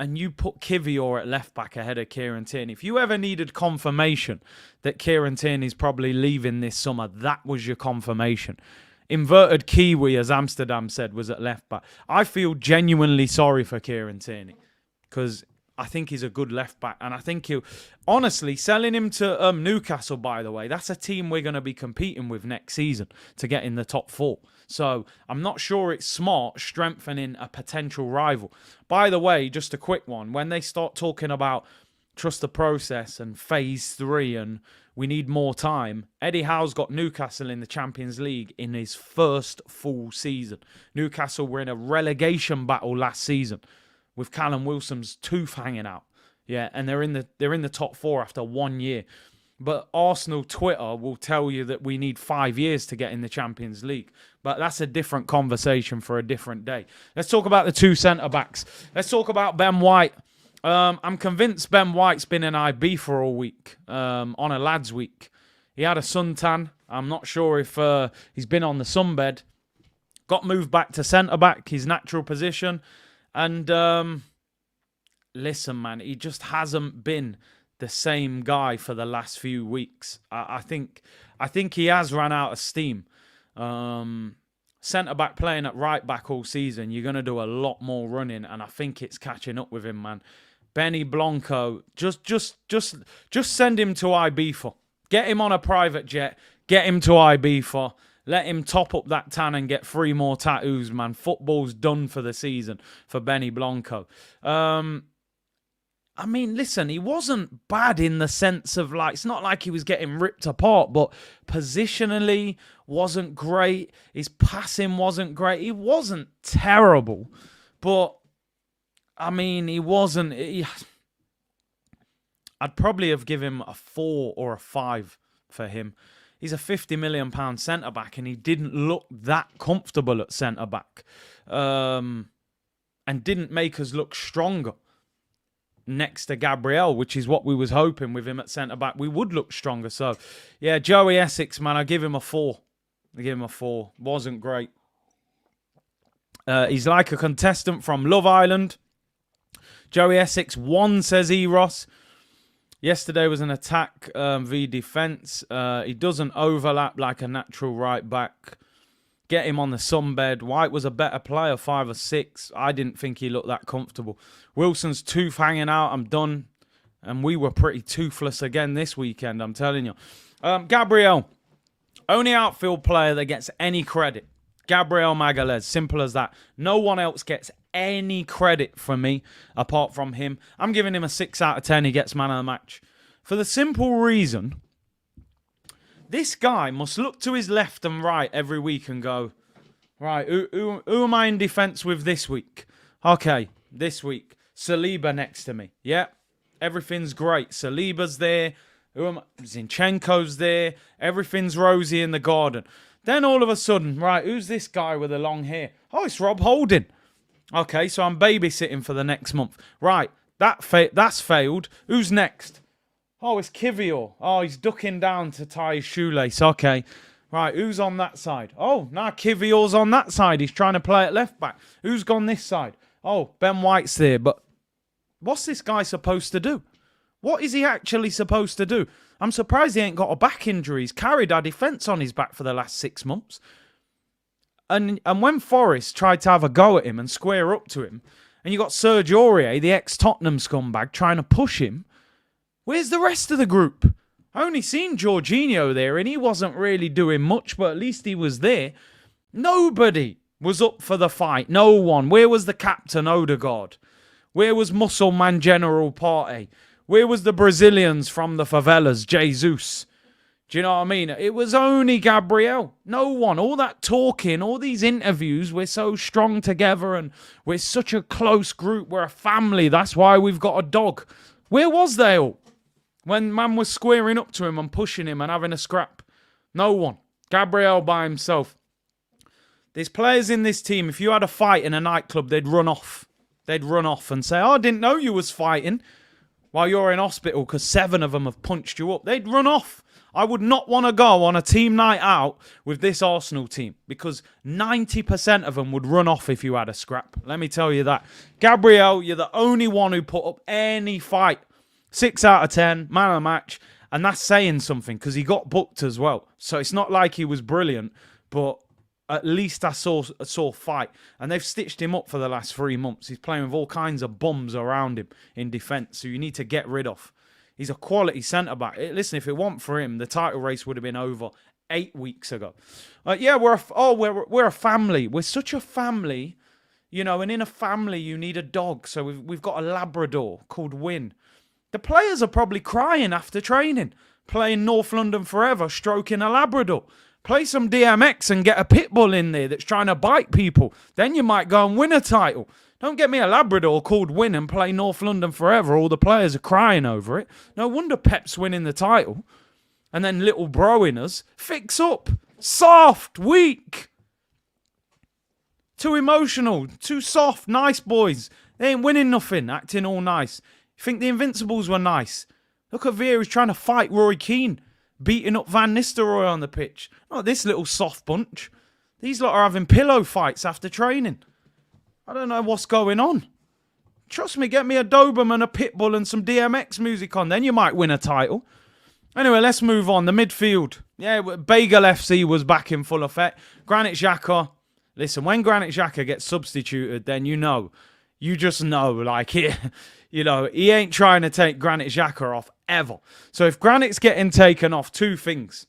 And you put Kiwior at left back ahead of Kieran Tierney. If you ever needed confirmation that Kieran Tierney's probably leaving this summer, that was your confirmation. Inverted Kiwi, as Amsterdam said, was at left back. I feel genuinely sorry for Kieran Tierney because I think he's a good left back. And I think he'll... Honestly, selling him to Newcastle, by the way, that's a team we're going to be competing with next season to get in the top 4. So I'm not sure it's smart strengthening a potential rival. By the way, just a quick one. When they start talking about trust the process and phase 3 and we need more time, Eddie Howe's got Newcastle in the Champions League in his first full season. Newcastle were in a relegation battle last season with Callum Wilson's tooth hanging out. Yeah, and they're in the top 4 after 1 year. But Arsenal Twitter will tell you that we need 5 years to get in the Champions League. But that's a different conversation for a different day. Let's talk about the 2 centre-backs. Let's talk about Ben White. I'm convinced Ben White's been in IB for all week, on a lads' week. He had a suntan. I'm not sure if he's been on the sunbed. Got moved back to centre-back, his natural position. And listen, man, he just hasn't been the same guy for the last few weeks. I think he has run out of steam. Centre-back playing at right-back all season, you're going to do a lot more running, and I think it's catching up with him, man. Benny Blanco, just send him to Ibiza. Get him on a private jet. Get him to Ibiza. Let him top up that tan and get 3 more tattoos, man. Football's done for the season for Benny Blanco. I mean, listen, he wasn't bad in the sense of, like, it's not like he was getting ripped apart, but positionally wasn't great. His passing wasn't great. He wasn't terrible, but, I mean, he wasn't... I'd probably have given him a 4 or a 5 for him. He's a £50 million centre-back, and he didn't look that comfortable at centre-back, and didn't make us look stronger next to Gabriel, which is what we was hoping with him at centre-back. We would look stronger. So, yeah, Joey Essex, man, I give him a 4. I give him a 4. Wasn't great. He's like a contestant from Love Island. Joey Essex 1, says Eros. Yesterday was an attack v defence. He doesn't overlap like a natural right back. Get him on the sunbed. White was a better player, 5 or 6. I didn't think he looked that comfortable. Wilson's tooth hanging out. I'm done. And we were pretty toothless again this weekend, I'm telling you. Gabriel, only outfield player that gets any credit. Gabriel Magalhaes, simple as that. No one else gets any credit from me apart from him. I'm giving him a 6 out of 10. He gets man of the match. For the simple reason, this guy must look to his left and right every week and go, right, who am I in defence with this week? Okay, this week, Saliba next to me. Yeah, everything's great. Saliba's there. Zinchenko's there. Everything's rosy in the garden. Then all of a sudden, right, who's this guy with the long hair? Oh, it's Rob Holding. Okay, so I'm babysitting for the next month. Right, that's failed. Who's next? Oh, it's Kivior. Oh, he's ducking down to tie his shoelace. Okay, right, who's on that side? Oh, now Kivior's on that side. He's trying to play at left back. Who's gone this side? Oh, Ben White's there. But what's this guy supposed to do? What is he actually supposed to do? I'm surprised he ain't got a back injury. He's carried our defence on his back for the last 6 months. And when Forrest tried to have a go at him and square up to him, and you got Serge Aurier, the ex-Tottenham scumbag, trying to push him, where's the rest of the group? I only seen Jorginho there, and he wasn't really doing much, but at least he was there. Nobody was up for the fight. No one. Where was the captain, Odegaard? Where was Muscle Man General Partey? Where was the Brazilians from the favelas, Jesus? Do you know what I mean? It was only Gabriel. No one. All that talking, all these interviews, we're so strong together and we're such a close group. We're a family. That's why we've got a dog. Where was they all? When man was squaring up to him and pushing him and having a scrap. No one. Gabriel by himself. There's players in this team, if you had a fight in a nightclub, they'd run off. They'd run off and say, oh, I didn't know you was fighting while you're in hospital because 7 of them have punched you up. They'd run off. I would not want to go on a team night out with this Arsenal team because 90% of them would run off if you had a scrap. Let me tell you that. Gabriel, you're the only one who put up any fight. 6 out of 10, man of the match. And that's saying something because he got booked as well. So it's not like he was brilliant, but at least I saw fight. And they've stitched him up for the last 3 months. He's playing with all kinds of bums around him in defence, so you need to get rid of. He's a quality centre-back. Listen, if it weren't for him, the title race would have been over 8 weeks ago. Yeah, we're a family. We're such a family, you know, and in a family you need a dog. So we've got a Labrador called Win. The players are probably crying after training, playing North London Forever, stroking a Labrador. Play some DMX and get a pit bull in there that's trying to bite people. Then you might go and win a title. Don't get me a Labrador called Win and play North London Forever. All the players are crying over it. No wonder Pep's winning the title. And then little bro in us. Fix up. Soft. Weak. Too emotional. Too soft. Nice boys. They ain't winning nothing, acting all nice. You think the Invincibles were nice? Look at Vieira's trying to fight Roy Keane, beating up Van Nistelrooy on the pitch. Not this little soft bunch. These lot are having pillow fights after training. I don't know what's going on. Trust me, get me a Doberman, a Pitbull and some DMX music on. Then you might win a title. Anyway, let's move on. The midfield. Yeah, Bagel FC was back in full effect. Granit Xhaka. Listen, when Granit Xhaka gets substituted, then you just know, like, he ain't trying to take Granit Xhaka off ever. So if Granit's getting taken off, two things.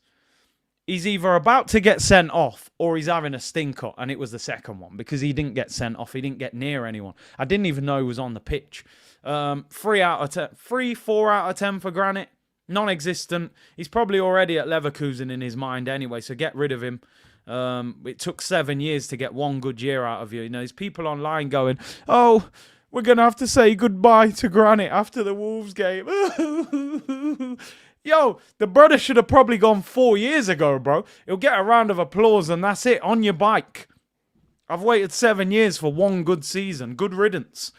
He's either about to get sent off or he's having a stinker. And it was the second one because he didn't get sent off. He didn't get near anyone. I didn't even know he was on the pitch. 4 out of 10 for Granit. Non-existent. He's probably already at Leverkusen in his mind anyway, so get rid of him. It took 7 years to get one good year out of you. There's people online going, oh, we're going to have to say goodbye to Granit after the Wolves game. Yo, the brother should have probably gone 4 years ago, bro. He'll get a round of applause and that's it. On your bike. I've waited 7 years for one good season. Good riddance.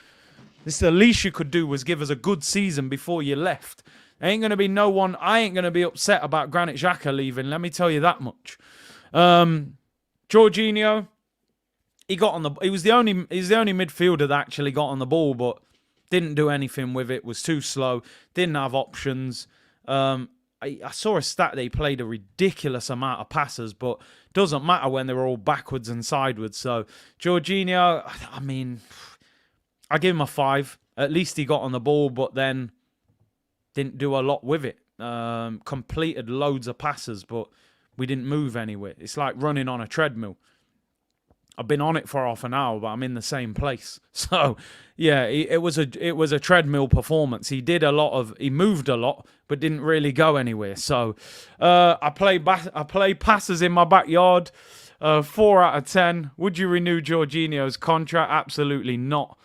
This the least you could do was give us a good season before you left. There ain't going to be no one. I ain't going to be upset about Granit Xhaka leaving. Let me tell you that much. Jorginho, he was the only midfielder that actually got on the ball, but didn't do anything with it. Was too slow. Didn't have options. I saw a stat that he played a ridiculous amount of passes, but doesn't matter when they're all backwards and sideways. So Jorginho, I mean, I give him a 5. At least he got on the ball, but then didn't do a lot with it. Completed loads of passes, but we didn't move anywhere. It's like running on a treadmill. I've been on it for half an hour, but I'm in the same place. So, yeah, it was a treadmill performance. He moved a lot, but didn't really go anywhere. So, I play passes in my backyard. 4 out of 10. Would you renew Jorginho's contract? Absolutely not.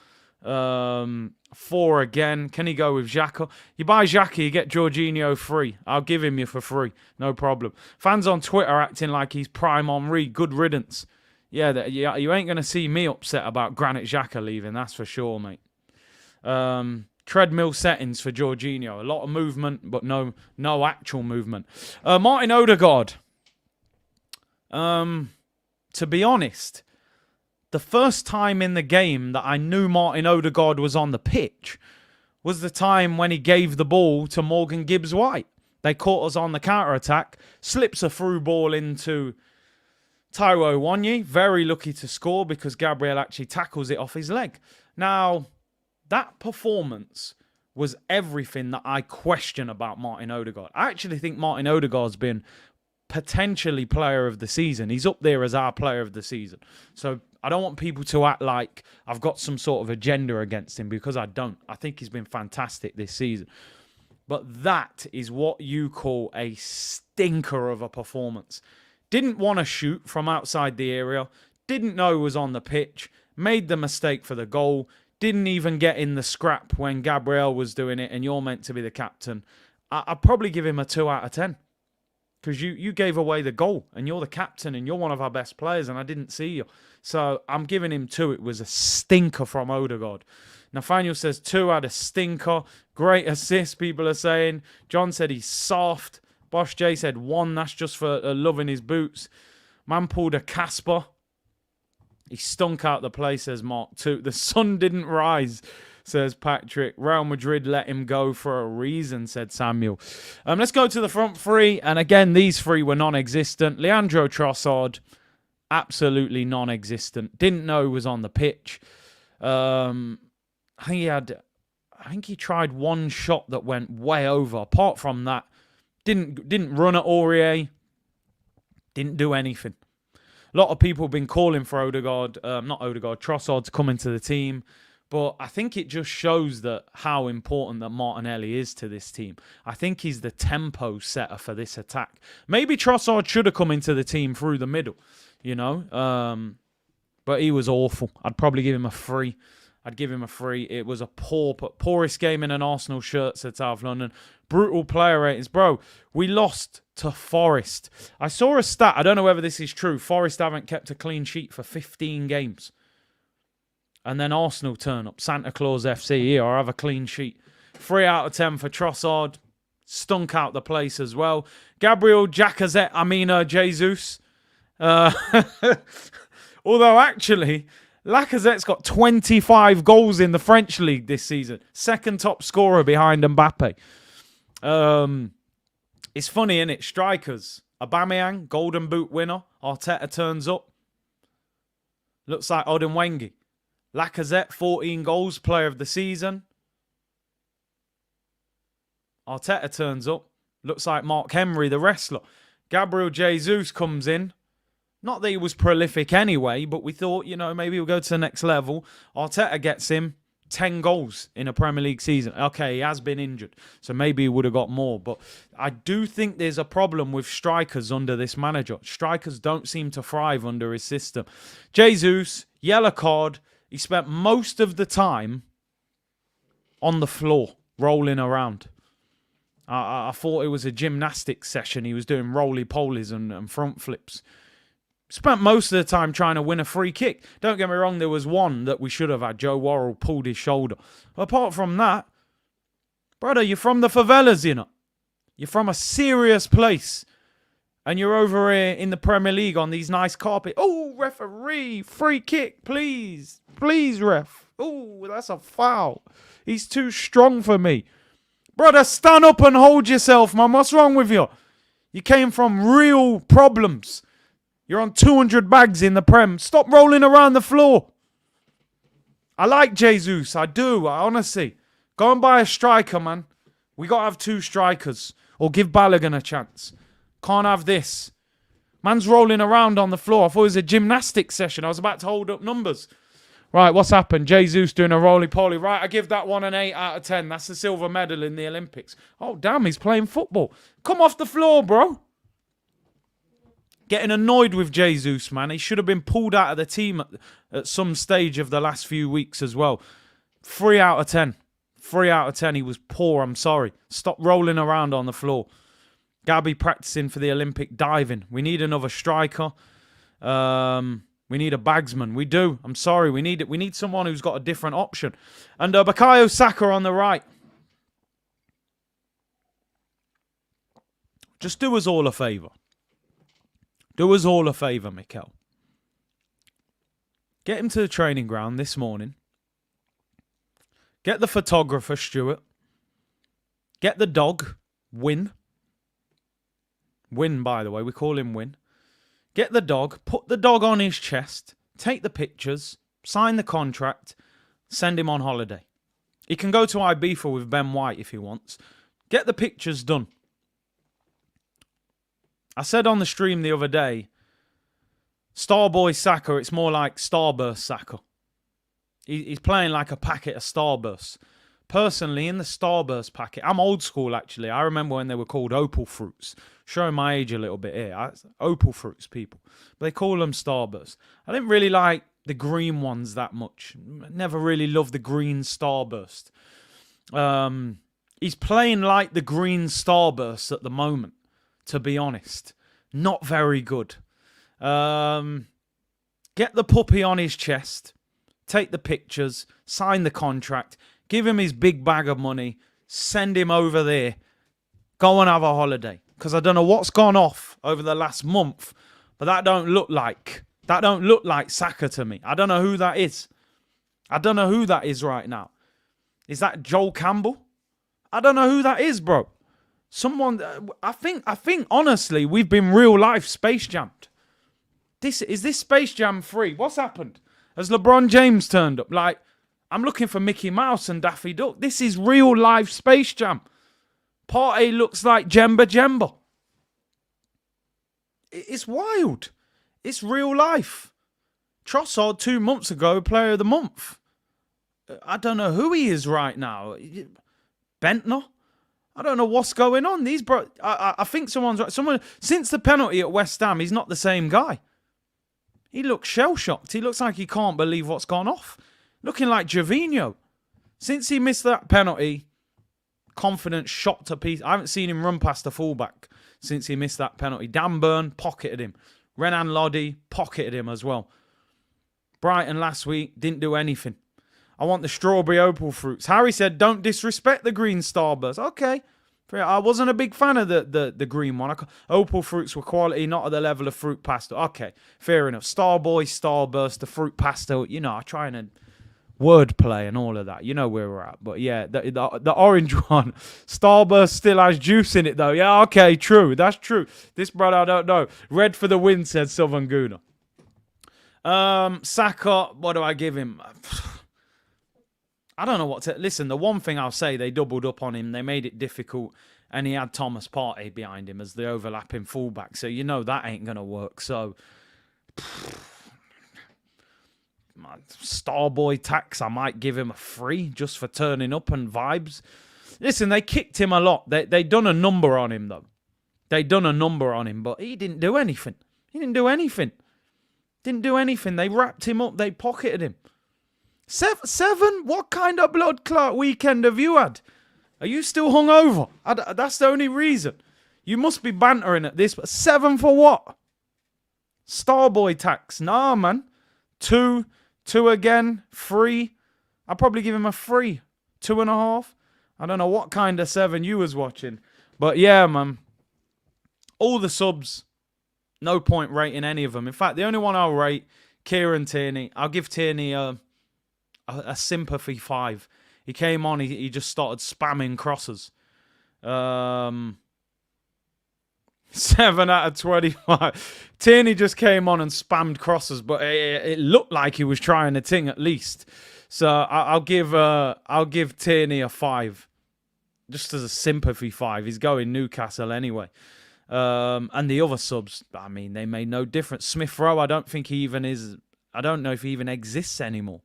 4 again. Can he go with Xhaka? You buy Xhaka, you get Jorginho free. I'll give him you for free. No problem. Fans on Twitter acting like he's prime Henry. Good riddance. Yeah, you ain't going to see me upset about Granit Xhaka leaving. That's for sure, mate. Treadmill settings for Jorginho. A lot of movement, but no actual movement. Martin Odegaard. To be honest, the first time in the game that I knew Martin Odegaard was on the pitch was the time when he gave the ball to Morgan Gibbs-White. They caught us on the counter-attack, slips a through ball into Taiwo Awoniyi. Very lucky to score because Gabriel actually tackles it off his leg. Now, that performance was everything that I question about Martin Odegaard. I actually think Martin Odegaard's been potentially player of the season. He's up there as our player of the season. So I don't want people to act like I've got some sort of agenda against him because I don't. I think he's been fantastic this season. But that is what you call a stinker of a performance. Didn't want to shoot from outside the area. Didn't know he was on the pitch. Made the mistake for the goal. Didn't even get in the scrap when Gabriel was doing it and you're meant to be the captain. I'd probably give him a 2 out of 10. Because you gave away the goal and you're the captain and you're one of our best players and I didn't see you. So I'm giving him 2. It was a stinker from Odegaard. Nathaniel says 2 out of stinker. Great assist, people are saying. John said he's soft. Bosch J said 1. That's just for loving his boots. Man pulled a Casper. He stunk out the play, says Mark 2. The sun didn't rise, says Patrick. Real Madrid let him go for a reason, said Samuel. Let's go to the front 3. And again, these 3 were non-existent. Leandro Trossard, absolutely non-existent. Didn't know he was on the pitch. I think he tried one shot that went way over. Apart from that, didn't run at Aurier. Didn't do anything. A lot of people have been calling for Trossard to come into the team. But I think it just shows that how important that Martinelli is to this team. I think he's the tempo setter for this attack. Maybe Trossard should have come into the team through the middle, but he was awful. I'd probably give him a 3. It was a poorest game in an Arsenal shirt, said South London. Brutal player ratings. Bro, we lost to Forest. I saw a stat. I don't know whether this is true. Forest haven't kept a clean sheet for 15 games. And then Arsenal turn up. Santa Claus FC here. I have a clean sheet. 3 out of 10 for Trossard. Stunk out the place as well. Gabriel Jesus. Although actually, Lacazette's got 25 goals in the French league this season. Second top scorer behind Mbappe. It's funny, isn't it? Strikers. Aubameyang, Golden Boot winner. Arteta turns up. Looks like Odemwingie. Lacazette, 14 goals, player of the season. Arteta turns up. Looks like Mark Henry, the wrestler. Gabriel Jesus comes in. Not that he was prolific anyway, but we thought, maybe we'll go to the next level. Arteta gets him 10 goals in a Premier League season. Okay, he has been injured, so maybe he would have got more. But I do think there's a problem with strikers under this manager. Strikers don't seem to thrive under his system. Jesus, yellow card. He spent most of the time on the floor, rolling around. I thought it was a gymnastics session. He was doing roly-polies and front flips. Spent most of the time trying to win a free kick. Don't get me wrong, there was one that we should have had. Joe Worrell pulled his shoulder. Apart from that, brother, you're from the favelas, You're from a serious place. And you're over here in the Premier League on these nice carpet. Oh, referee, free kick, please. Please, ref. Oh, that's a foul. He's too strong for me. Brother, stand up and hold yourself, man. What's wrong with you? You came from real problems. You're on 200 bags in the Prem. Stop rolling around the floor. I like Jesus. I do. Honestly. Go and buy a striker, man. We got to have 2 strikers. Or give Balogun a chance. Can't have this. Man's rolling around on the floor. I thought it was a gymnastics session. I was about to hold up numbers. Right, what's happened? Jesus doing a roly-poly. Right, I give that one an 8 out of 10. That's the silver medal in the Olympics. Oh, damn, he's playing football. Come off the floor, bro. Getting annoyed with Jesus, man. He should have been pulled out of the team at some stage of the last few weeks as well. 3 out of 10. 3 out of 10. He was poor, I'm sorry. Stop rolling around on the floor. Gabby practicing for the Olympic diving. We need another striker. We need a bagsman. We do. I'm sorry. We need someone who's got a different option. And Bukayo Saka on the right. Just do us all a favour. Do us all a favour, Mikel. Get him to the training ground this morning. Get the photographer, Stuart. Get the dog, Win. Win, by the way. We call him Win. Get the dog. Put the dog on his chest. Take the pictures. Sign the contract. Send him on holiday. He can go to Ibiza with Ben White if he wants. Get the pictures done. I said on the stream the other day, Starboy Saka, it's more like Starburst Saka. He's playing like a packet of Starburst. Personally, in the Starburst packet, I'm old school actually. I remember when they were called Opal Fruits. Showing my age a little bit here. Opal Fruits, people. But they call them Starburst. I didn't really like the green ones that much. Never really loved the green Starburst. He's playing like the green Starburst at the moment, to be honest. Not very good. Get the puppy on his chest. Take the pictures. Sign the contract. Give him his big bag of money. Send him over there. Go and have a holiday. Because I don't know what's gone off over the last month. But that don't look like Saka to me. I don't know who that is. I don't know who that is right now. Is that Joel Campbell? I don't know who that is, bro. Someone, I think honestly, we've been real life Space Jammed. Is this Space Jam 3? What's happened? Has LeBron James turned up? Like, I'm looking for Mickey Mouse and Daffy Duck. This is real life Space Jam. Part A looks like Jemba Jemba. It's wild. It's real life. Trossard 2 months ago, player of the month. I don't know who he is right now. Bentner? I don't know what's going on. I think someone's right. Since the penalty at West Ham, he's not the same guy. He looks shell-shocked. He looks like he can't believe what's gone off. Looking like Gervinho. Since he missed that penalty, confidence shot to pieces. I haven't seen him run past the fullback since he missed that penalty. Dan Burn pocketed him. Renan Lodi pocketed him as well. Brighton last week, didn't do anything. I want the strawberry opal fruits. Harry said, don't disrespect the green starburst. Okay. I wasn't a big fan of the green one. Opal fruits were quality, not at the level of fruit pasta. Okay, fair enough. Starboy, Starburst, the fruit pasta. You know, I try and wordplay and all of that. You know where we're at. But yeah, the orange one, Starburst still has juice in it though. Yeah, okay, true. That's true. This brother, I don't know. Red for the win, said Southern Gooner. Saka, what do I give him? I don't know what to... Listen, the one thing I'll say, they doubled up on him. They made it difficult. And he had Thomas Partey behind him as the overlapping fullback. So you know that ain't going to work. So... Starboy tax, I might give him a 3 just for turning up and vibes. Listen, they kicked him a lot. They done a number on him, though. They done a number on him, but he didn't do anything. He didn't do anything. Didn't do anything. They wrapped him up. They pocketed him. 7? What kind of blood clot weekend have you had? Are you still hungover? That's the only reason. You must be bantering at this. But 7 for what? Starboy tax. Nah, man. 2 again. 3. I'll probably give him a 3. 2.5. I don't know what kind of 7 you was watching. But yeah, man. All the subs. No point rating any of them. In fact, the only one I'll rate, Kieran Tierney. I'll give Tierney a sympathy 5. He came on, he just started spamming crosses. 7 out of 25. Tierney just came on and spammed crosses, but it looked like he was trying a thing at least. So I'll give Tierney a 5, just as a sympathy 5. He's going Newcastle anyway. And the other subs, I mean, they made no difference. Smith Rowe, I don't think he even is. I don't know if he even exists anymore.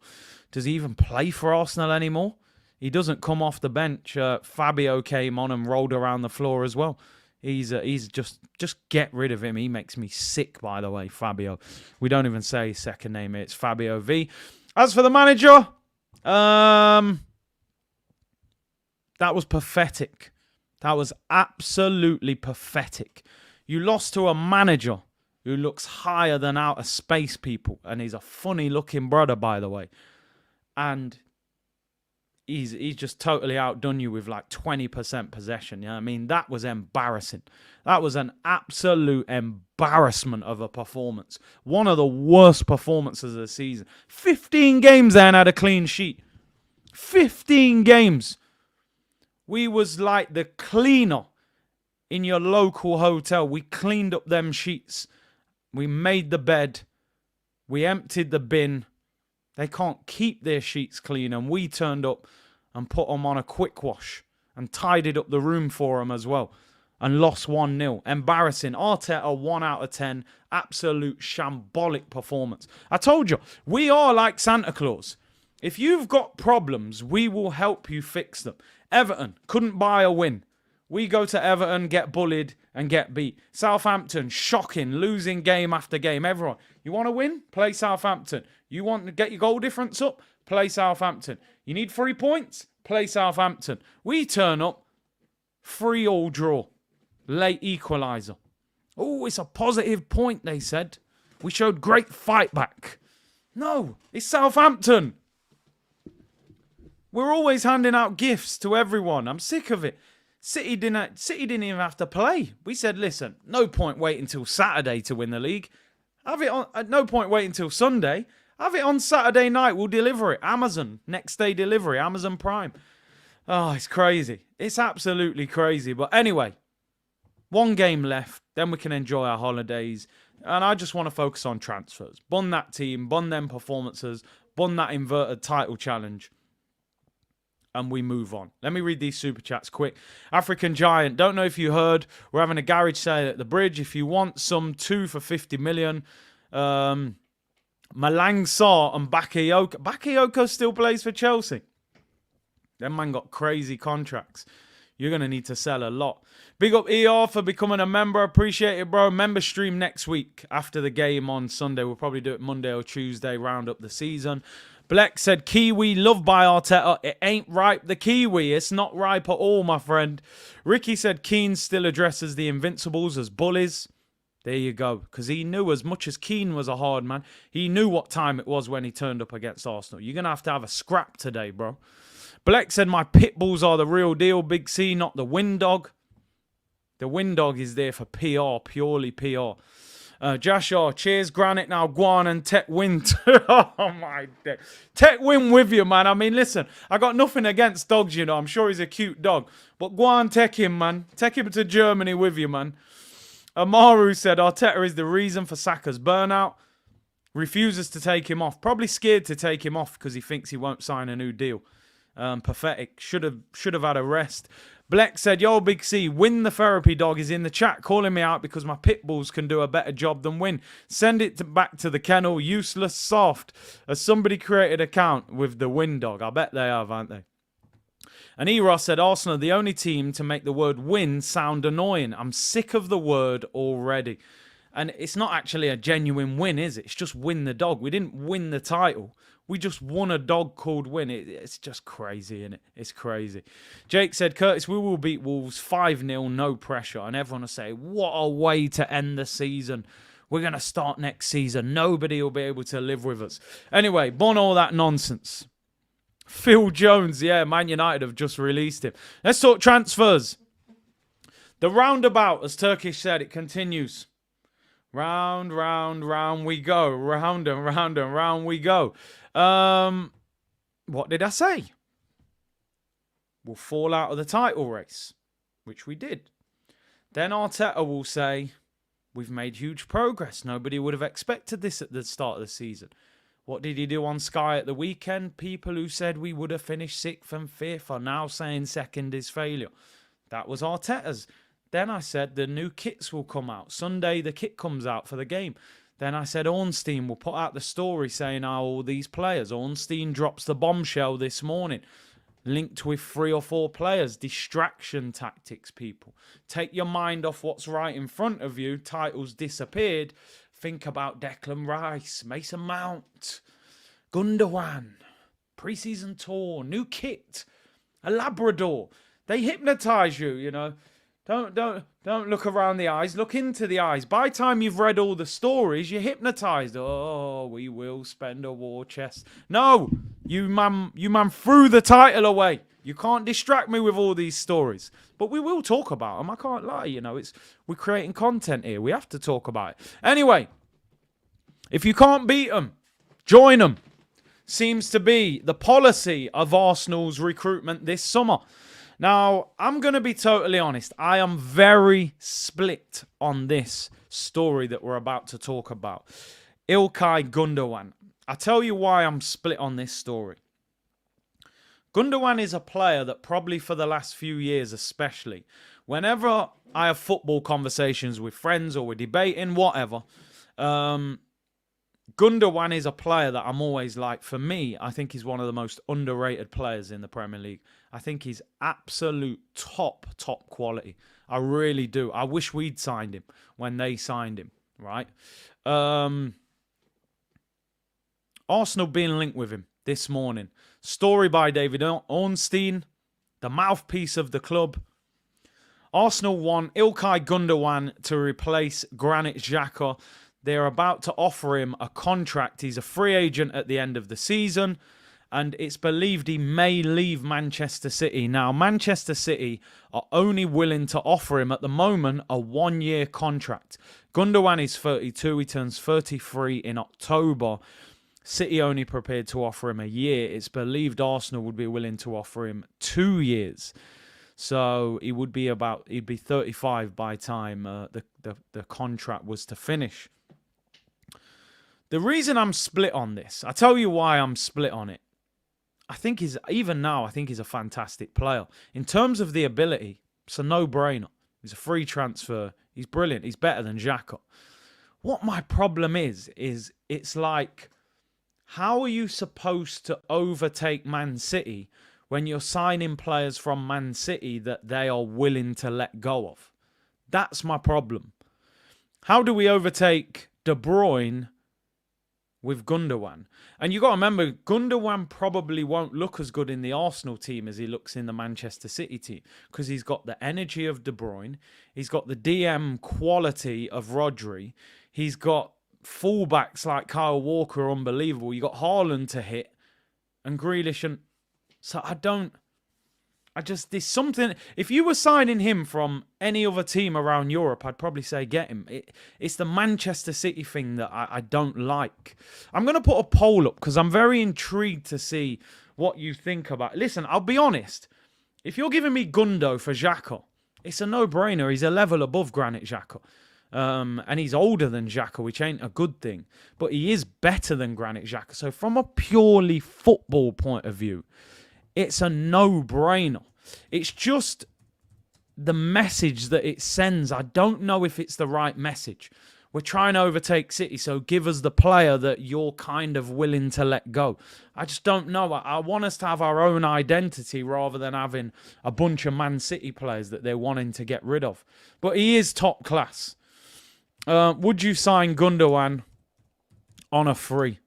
Does he even play for Arsenal anymore? He doesn't come off the bench. Fabio came on and rolled around the floor as well. He's just get rid of him. He makes me sick, by the way, Fabio. We don't even say his second name. It's Fabio V. As for the manager, that was pathetic. That was absolutely pathetic. You lost to a manager who looks higher than outer space people, and he's a funny-looking brother, by the way. And he's just totally outdone you with like 20% possession. You know what I mean? That was embarrassing. That was an absolute embarrassment of a performance. One of the worst performances of the season. 15 games then had a clean sheet. 15 games. We was like the cleaner in your local hotel. We cleaned up them sheets. We made the bed. We emptied the bin. They can't keep their sheets clean, and we turned up and put them on a quick wash and tidied up the room for them as well and lost 1-0. Embarrassing. Arteta, 1 out of 10. Absolute shambolic performance. I told you, we are like Santa Claus. If you've got problems, we will help you fix them. Everton couldn't buy a win. We go to Everton, get bullied and get beat. Southampton, shocking, losing game after game. Everyone, you want to win? Play Southampton. You want to get your goal difference up? Play Southampton. You need 3 points? Play Southampton. We turn up, 3-3 draw. Late equaliser. Oh, it's a positive point, they said. We showed great fight back. No, it's Southampton. We're always handing out gifts to everyone. I'm sick of it. City didn't even have to play. We said, listen, no point waiting until Saturday to win the league. Have it on. No point waiting until Sunday. Have it on Saturday night. We'll deliver it. Amazon. Next day delivery. Amazon Prime. Oh, it's crazy. It's absolutely crazy. But anyway, 1 game left. Then we can enjoy our holidays. And I just want to focus on transfers. Bun that team. Bun them performances. Bun that inverted title challenge. And we move on. Let me read these super chats quick. African Giant, don't know if you heard, we're having a garage sale at the bridge. If you want some, 2 for 50 million. Malang Sarr and Bakayoko. Bakayoko still plays for Chelsea. Them man got crazy contracts. You're going to need to sell a lot. Big up ER for becoming a member. Appreciate it, bro. Member stream next week after the game on Sunday. We'll probably do it Monday or Tuesday, round up the season. Bleck said, Kiwi loved by Arteta. It ain't ripe, the Kiwi. It's not ripe at all, my friend. Ricky said, Keane still addresses the Invincibles as bullies. There you go. Because he knew, as much as Keane was a hard man, he knew what time it was when he turned up against Arsenal. You're going to have a scrap today, bro. Black said, my pit bulls are the real deal, Big C, not the wind dog. The wind dog is there for PR, purely PR. Joshua, cheers, Granite, now Guan and Tech win. Oh, my day. Tech win with you, man. I mean, listen, I got nothing against dogs, you know. I'm sure he's a cute dog. But Guan, take him, man. Take him to Germany with you, man. Amaru said, Arteta is the reason for Saka's burnout. Refuses to take him off. Probably scared to take him off because he thinks he won't sign a new deal. Pathetic. Should have had a rest. Bleck said, yo, Big C, Win the therapy dog is in the chat calling me out because my pit bulls can do a better job than Win. Send it back to the kennel. Useless soft. Has somebody created an account with the Win dog? I bet they have, aren't they? And Eros said, Arsenal, the only team to make the word win sound annoying. I'm sick of the word already. And it's not actually a genuine win, is it? It's just win the dog. We didn't win the title. We just won a dog called win. It's just crazy, isn't it? It's crazy. Jake said, Curtis, we will beat Wolves 5-0, no pressure. And everyone will say, what a way to end the season. We're going to start next season. Nobody will be able to live with us. Anyway, bon all that nonsense. Phil Jones, yeah, Man United have just released him. Let's talk transfers. The roundabout, as Turkish said, it continues. Round, round, round we go. Round and round and round we go. What did I say? We'll fall out of the title race, which we did. Then Arteta will say, we've made huge progress. Nobody would have expected this at the start of the season. What did he do on Sky at the weekend? People who said we would have finished 6th and 5th are now saying 2nd is failure. That was Arteta's. Then I said the new kits will come out. Sunday, the kit comes out for the game. Then I said Ornstein will put out the story saying how all these players. Ornstein drops the bombshell this morning. Linked with 3 or 4 players. Distraction tactics, people. Take your mind off what's right in front of you. Titles disappeared. Think about Declan Rice, Mason Mount, Gundogan, pre-season tour, new kit, a Labrador. They hypnotise you, you know. Don't look around the eyes. Look into the eyes. By the time you've read all the stories, you're hypnotised. Oh, we will spend a war chest. No, you man threw the title away. You can't distract me with all these stories. But we will talk about them. I can't lie, you know. We're creating content here. We have to talk about it. Anyway, if you can't beat them, join them. Seems to be the policy of Arsenal's recruitment this summer. Now, I'm going to be totally honest. I am very split on this story that we're about to talk about. İlkay Gundogan. I'll tell you why I'm split on this story. Gundogan is a player that probably for the last few years especially, whenever I have football conversations with friends or we're debating, whatever, Gundogan is a player that I'm always like, for me, I think he's one of the most underrated players in the Premier League. I think he's absolute top quality. I really do. I wish we'd signed him when they signed him, right? Arsenal being linked with him this morning. Story by David Ornstein, the mouthpiece of the club. Arsenal want İlkay Gundogan to replace Granit Xhaka. They're about to offer him a contract. He's a free agent at the end of the season. And it's believed he may leave Manchester City. Now, Manchester City are only willing to offer him at the moment a 1-year contract. Gundogan is 32. He turns 33 in October. City only prepared to offer him a year. It's believed Arsenal would be willing to offer him 2 years. So he'd be 35 by the time the contract was to finish. The reason I'm split on this, I tell you why I'm split on it. I think he's a fantastic player. In terms of the ability, it's a no-brainer. He's a free transfer. He's brilliant. He's better than Xhaka. What my problem is it's like, how are you supposed to overtake Man City when you're signing players from Man City that they are willing to let go of? That's my problem. How do we overtake De Bruyne with Gundogan. And you got to remember, Gundogan probably won't look as good in the Arsenal team as he looks in the Manchester City team because he's got the energy of De Bruyne. He's got the DM quality of Rodri. He's got fullbacks like Kyle Walker, unbelievable. You got Haaland to hit and Grealish. And so there's something. If you were signing him from any other team around Europe, I'd probably say get him. It's the Manchester City thing that I don't like. I'm going to put a poll up because I'm very intrigued to see what you think about it. Listen, I'll be honest. If you're giving me Gundo for Xhaka, it's a no-brainer. He's a level above Granit Xhaka. And he's older than Xhaka, which ain't a good thing. But he is better than Granit Xhaka. So from a purely football point of view, it's a no-brainer. It's just the message that it sends. I don't know if it's the right message. We're trying to overtake City, so give us the player that you're kind of willing to let go. I just don't know. I want us to have our own identity rather than having a bunch of Man City players that they're wanting to get rid of. But he is top class. Would you sign Gundogan on a free?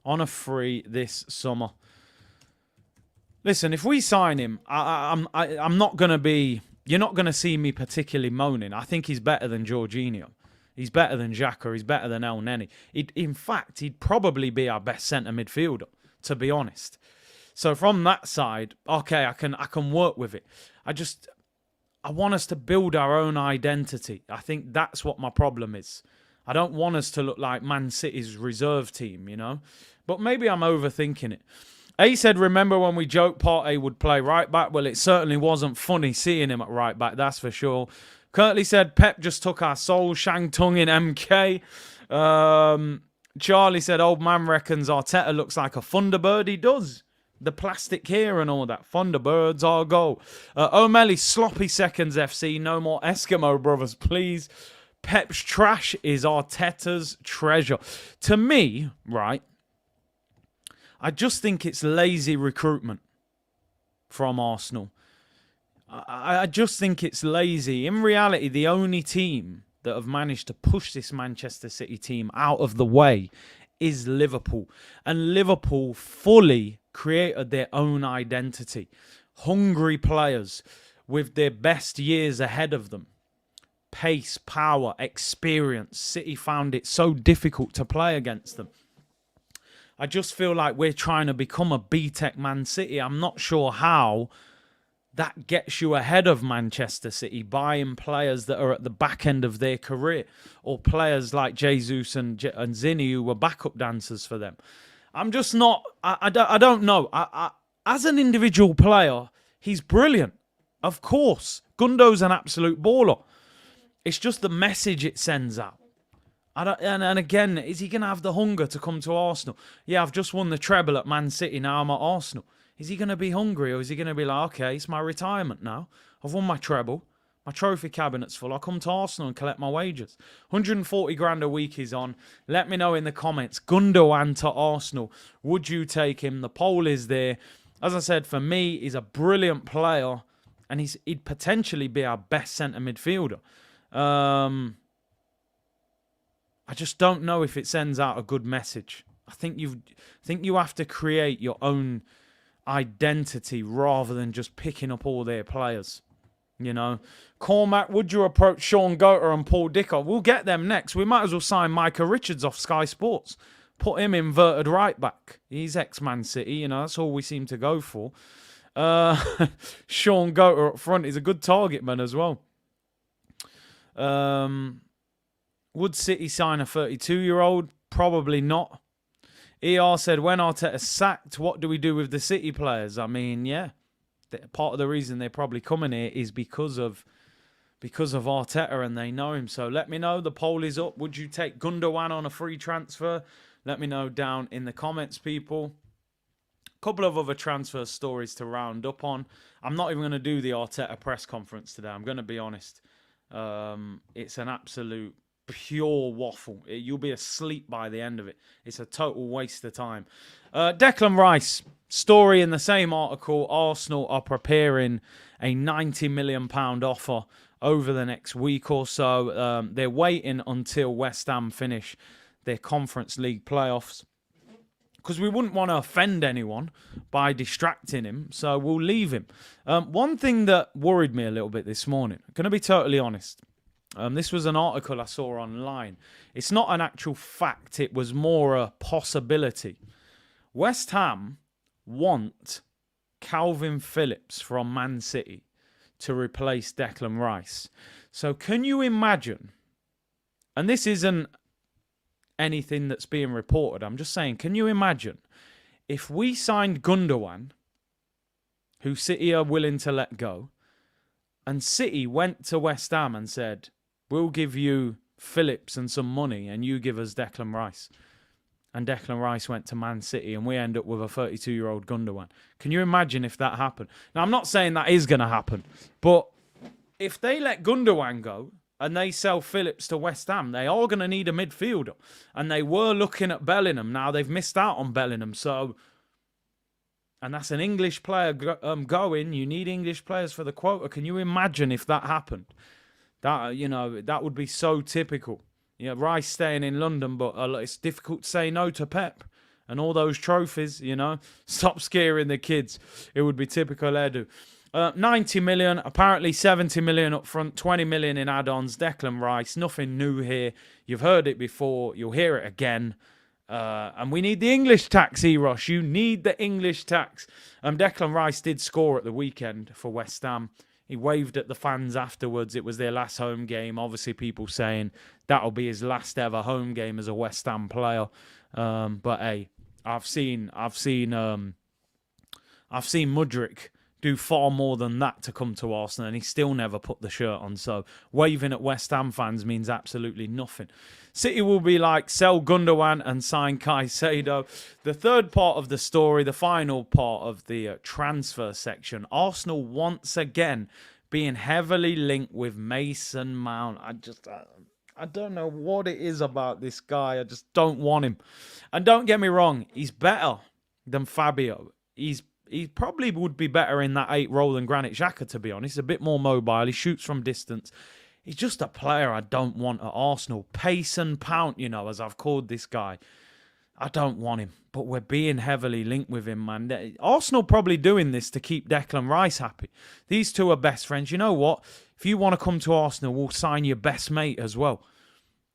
On a free this summer? Listen, if we sign him, I'm not going to be... You're not going to see me particularly moaning. I think he's better than Jorginho. He's better than Xhaka. He's better than El Neni. In fact, he'd probably be our best centre midfielder, to be honest. So from that side, okay, I can work with it. I want us to build our own identity. I think that's what my problem is. I don't want us to look like Man City's reserve team, you know. But maybe I'm overthinking it. A said, remember when we joked Partey would play right back? Well, it certainly wasn't funny seeing him at right back, that's for sure. Curtly said, Pep just took our soul. Shang Tung in MK. Charlie said, old man reckons Arteta looks like a Thunderbird. He does. The plastic here and all that. Thunderbirds are goal. O'Malley, sloppy seconds FC. No more Eskimo brothers, please. Pep's trash is Arteta's treasure. To me, right, I just think it's lazy recruitment from Arsenal. I just think it's lazy. In reality, the only team that have managed to push this Manchester City team out of the way is Liverpool. And Liverpool fully created their own identity. Hungry players with their best years ahead of them. Pace, power, experience. City found it so difficult to play against them. I just feel like we're trying to become a B-Tech Man City. I'm not sure how that gets you ahead of Manchester City, buying players that are at the back end of their career, or players like Jesus and Zinni who were backup dancers for them. I'm just not... I don't know. As an individual player, he's brilliant. Of course. Gundo's an absolute baller. It's just the message it sends out. And again, is he going to have the hunger to come to Arsenal? Yeah, I've just won the treble at Man City, now I'm at Arsenal. Is he going to be hungry, or is he going to be like, okay, it's my retirement now. I've won my treble. My trophy cabinet's full. I'll come to Arsenal and collect my wages. 140 grand a week he's on. Let me know in the comments. Gundogan to Arsenal. Would you take him? The poll is there. As I said, for me, he's a brilliant player, and he'd potentially be our best centre midfielder. I just don't know if it sends out a good message. I think you have to create your own identity rather than just picking up all their players. You know, Cormac, would you approach Sean Goater and Paul Dickov? We'll get them next. We might as well sign Micah Richards off Sky Sports. Put him inverted right back. He's ex-Man City, you know, that's all we seem to go for. Sean Goater up front is a good target man as well. Would City sign a 32-year-old? Probably not. ER said, when Arteta's sacked, what do we do with the City players? I mean, yeah. Part of the reason they're probably coming here is because of Arteta, and they know him. So let me know. The poll is up. Would you take Gundogan on a free transfer? Let me know down in the comments, people. A couple of other transfer stories to round up on. I'm not even going to do the Arteta press conference today. I'm going to be honest. It's an absolute pure waffle. You'll be asleep by the end of it. It's a total waste of time. Declan Rice, story in the same article. Arsenal are preparing a £90 million offer over the next week or so. They're waiting until West Ham finish their Conference League playoffs, because we wouldn't want to offend anyone by distracting him, so we'll leave him. One thing that worried me a little bit this morning, I'm going to be totally honest. This was an article I saw online. It's not an actual fact, it was more a possibility. West Ham want Calvin Phillips from Man City to replace Declan Rice. So can you imagine, and this isn't anything that's being reported, I'm just saying, can you imagine if we signed Gundogan, who City are willing to let go, and City went to West Ham and said, we'll give you Phillips and some money and you give us Declan Rice. And Declan Rice went to Man City and we end up with a 32-year-old Gundogan. Can you imagine if that happened? Now, I'm not saying that is going to happen, but if they let Gundogan go and they sell Phillips to West Ham, they are going to need a midfielder. And they were looking at Bellingham. Now, they've missed out on Bellingham, so... And that's an English player going. You need English players for the quota. Can you imagine if that happened? That, that would be so typical. Rice staying in London, but it's difficult to say no to Pep and all those trophies, Stop scaring the kids. It would be typical Edu. 90 million, apparently 70 million up front, 20 million in add-ons. Declan Rice, nothing new here. You've heard it before. You'll hear it again. And we need the English tax, Eros. You need the English tax. Declan Rice did score at the weekend for West Ham. He waved at the fans afterwards. It was their last home game. Obviously, people saying that'll be his last ever home game as a West Ham player. But hey, I've seen Mudryk do far more than that to come to Arsenal, and he still never put the shirt on. So waving at West Ham fans means absolutely nothing. City will be like, sell Gundogan and sign Caicedo. The third part of the story, the final part of the transfer section, Arsenal once again being heavily linked with Mason Mount. I don't know what it is about this guy. I just don't want him. And don't get me wrong, he's better than Fabio. He probably would be better in that 8 role than Granit Xhaka, to be honest. A bit more mobile. He shoots from distance. He's just a player I don't want at Arsenal. Pace and pound, as I've called this guy. I don't want him. But we're being heavily linked with him, man. Arsenal probably doing this to keep Declan Rice happy. These two are best friends. You know what? If you want to come to Arsenal, we'll sign your best mate as well.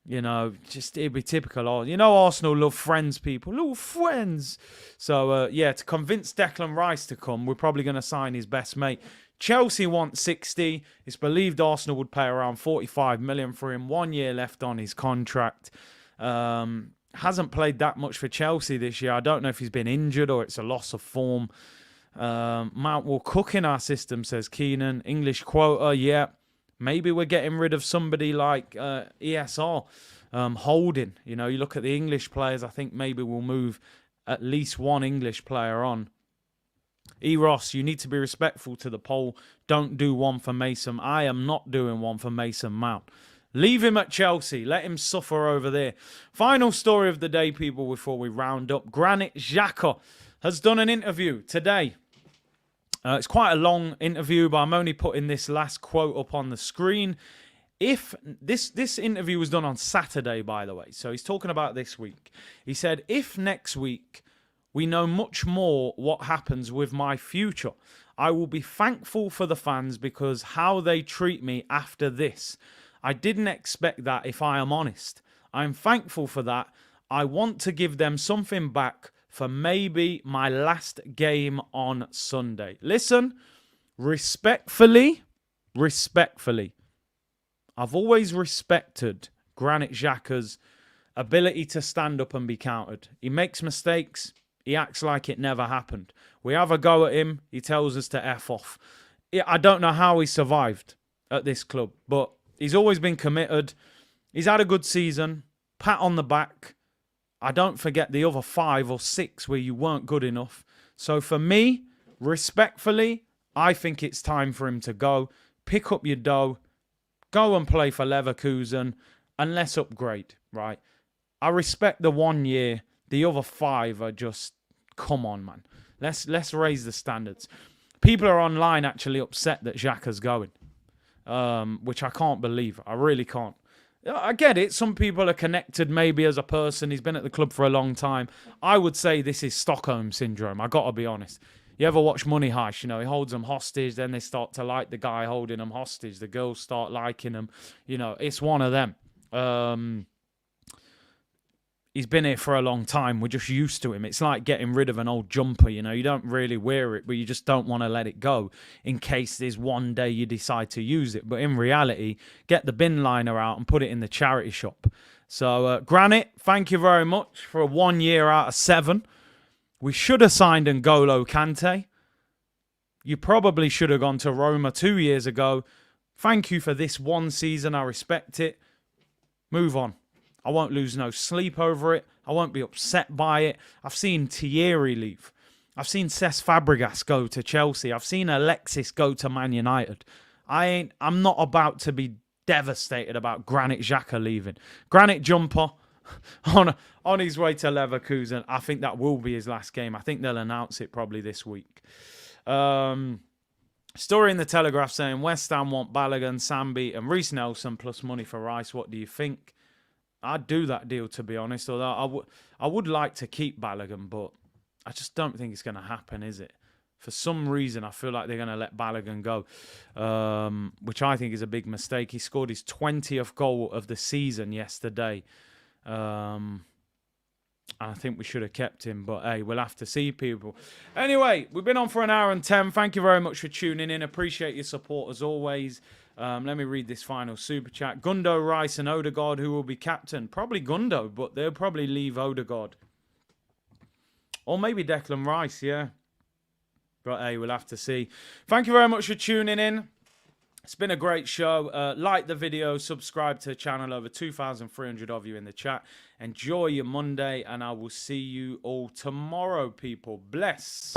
It'd be typical. Arsenal love friends, people. Love friends. So, to convince Declan Rice to come, we're probably going to sign his best mate. Chelsea want 60. It's believed Arsenal would pay around 45 million for him. 1 year left on his contract. Hasn't played that much for Chelsea this year. I don't know if he's been injured or it's a loss of form. Mount will cook in our system, says Keenan. English quota, yeah. Maybe we're getting rid of somebody like ESR, Holding. You look at the English players, I think maybe we'll move at least one English player on. Eros, you need to be respectful to the poll. Don't do one for Mason. I am not doing one for Mason Mount. Leave him at Chelsea. Let him suffer over there. Final story of the day, people, before we round up. Granit Xhaka has done an interview today. It's quite a long interview, but I'm only putting this last quote up on the screen. If this interview was done on Saturday, by the way, so he's talking about this week. He said, if next week we know much more what happens with my future, I will be thankful for the fans because how they treat me after this. I didn't expect that, if I am honest. I'm thankful for that. I want to give them something back for maybe my last game on Sunday. Listen, respectfully, I've always respected Granit Xhaka's ability to stand up and be countered. He makes mistakes. He acts like it never happened. We have a go at him. He tells us to F off. I don't know how he survived at this club, but he's always been committed. He's had a good season. Pat on the back. I don't forget the other 5 or 6 where you weren't good enough. So for me, respectfully, I think it's time for him to go. Pick up your dough. Go and play for Leverkusen. And let's upgrade, right? I respect the 1 year. The other 5 are just, come on, man. Let's raise the standards. People are online actually upset that Xhaka's going. Which I can't believe. I really can't. I get it. Some people are connected maybe as a person. He's been at the club for a long time. I would say this is Stockholm syndrome. I got to be honest. You ever watch Money Heist? You know, he holds them hostage. Then they start to like the guy holding them hostage. The girls start liking him. You know, it's one of them. He's been here for a long time. We're just used to him. It's like getting rid of an old jumper, you know. You don't really wear it, but you just don't want to let it go in case there's one day you decide to use it. But in reality, get the bin liner out and put it in the charity shop. So, Granite, thank you very much for a 1 year out of 7. We should have signed N'Golo Kante. You probably should have gone to Roma 2 years ago. Thank you for this one season. I respect it. Move on. I won't lose no sleep over it. I won't be upset by it. I've seen Thierry leave. I've seen Cesc Fabregas go to Chelsea. I've seen Alexis go to Man United. I'm not about to be devastated about Granit Xhaka leaving. Granit Jumper on his way to Leverkusen. I think that will be his last game. I think they'll announce it probably this week. Story in the Telegraph saying West Ham want Balogun, Sambi and Reece Nelson plus money for Rice. What do you think? I'd do that deal, to be honest. Although I would like to keep Balogun, but I just don't think it's going to happen, is it? For some reason, I feel like they're going to let Balogun go, which I think is a big mistake. He scored his 20th goal of the season yesterday. I think we should have kept him, but hey, we'll have to see, people. Anyway, we've been on for 1 hour and 10. Thank you very much for tuning in. Appreciate your support as always. Let me read this final super chat. Gundo, Rice and Odegaard, who will be captain? Probably Gundo, but they'll probably leave Odegaard. Or maybe Declan Rice, yeah. But hey, we'll have to see. Thank you very much for tuning in. It's been a great show. Like the video, subscribe to the channel. Over 2,300 of you in the chat. Enjoy your Monday, and I will see you all tomorrow, people. Bless.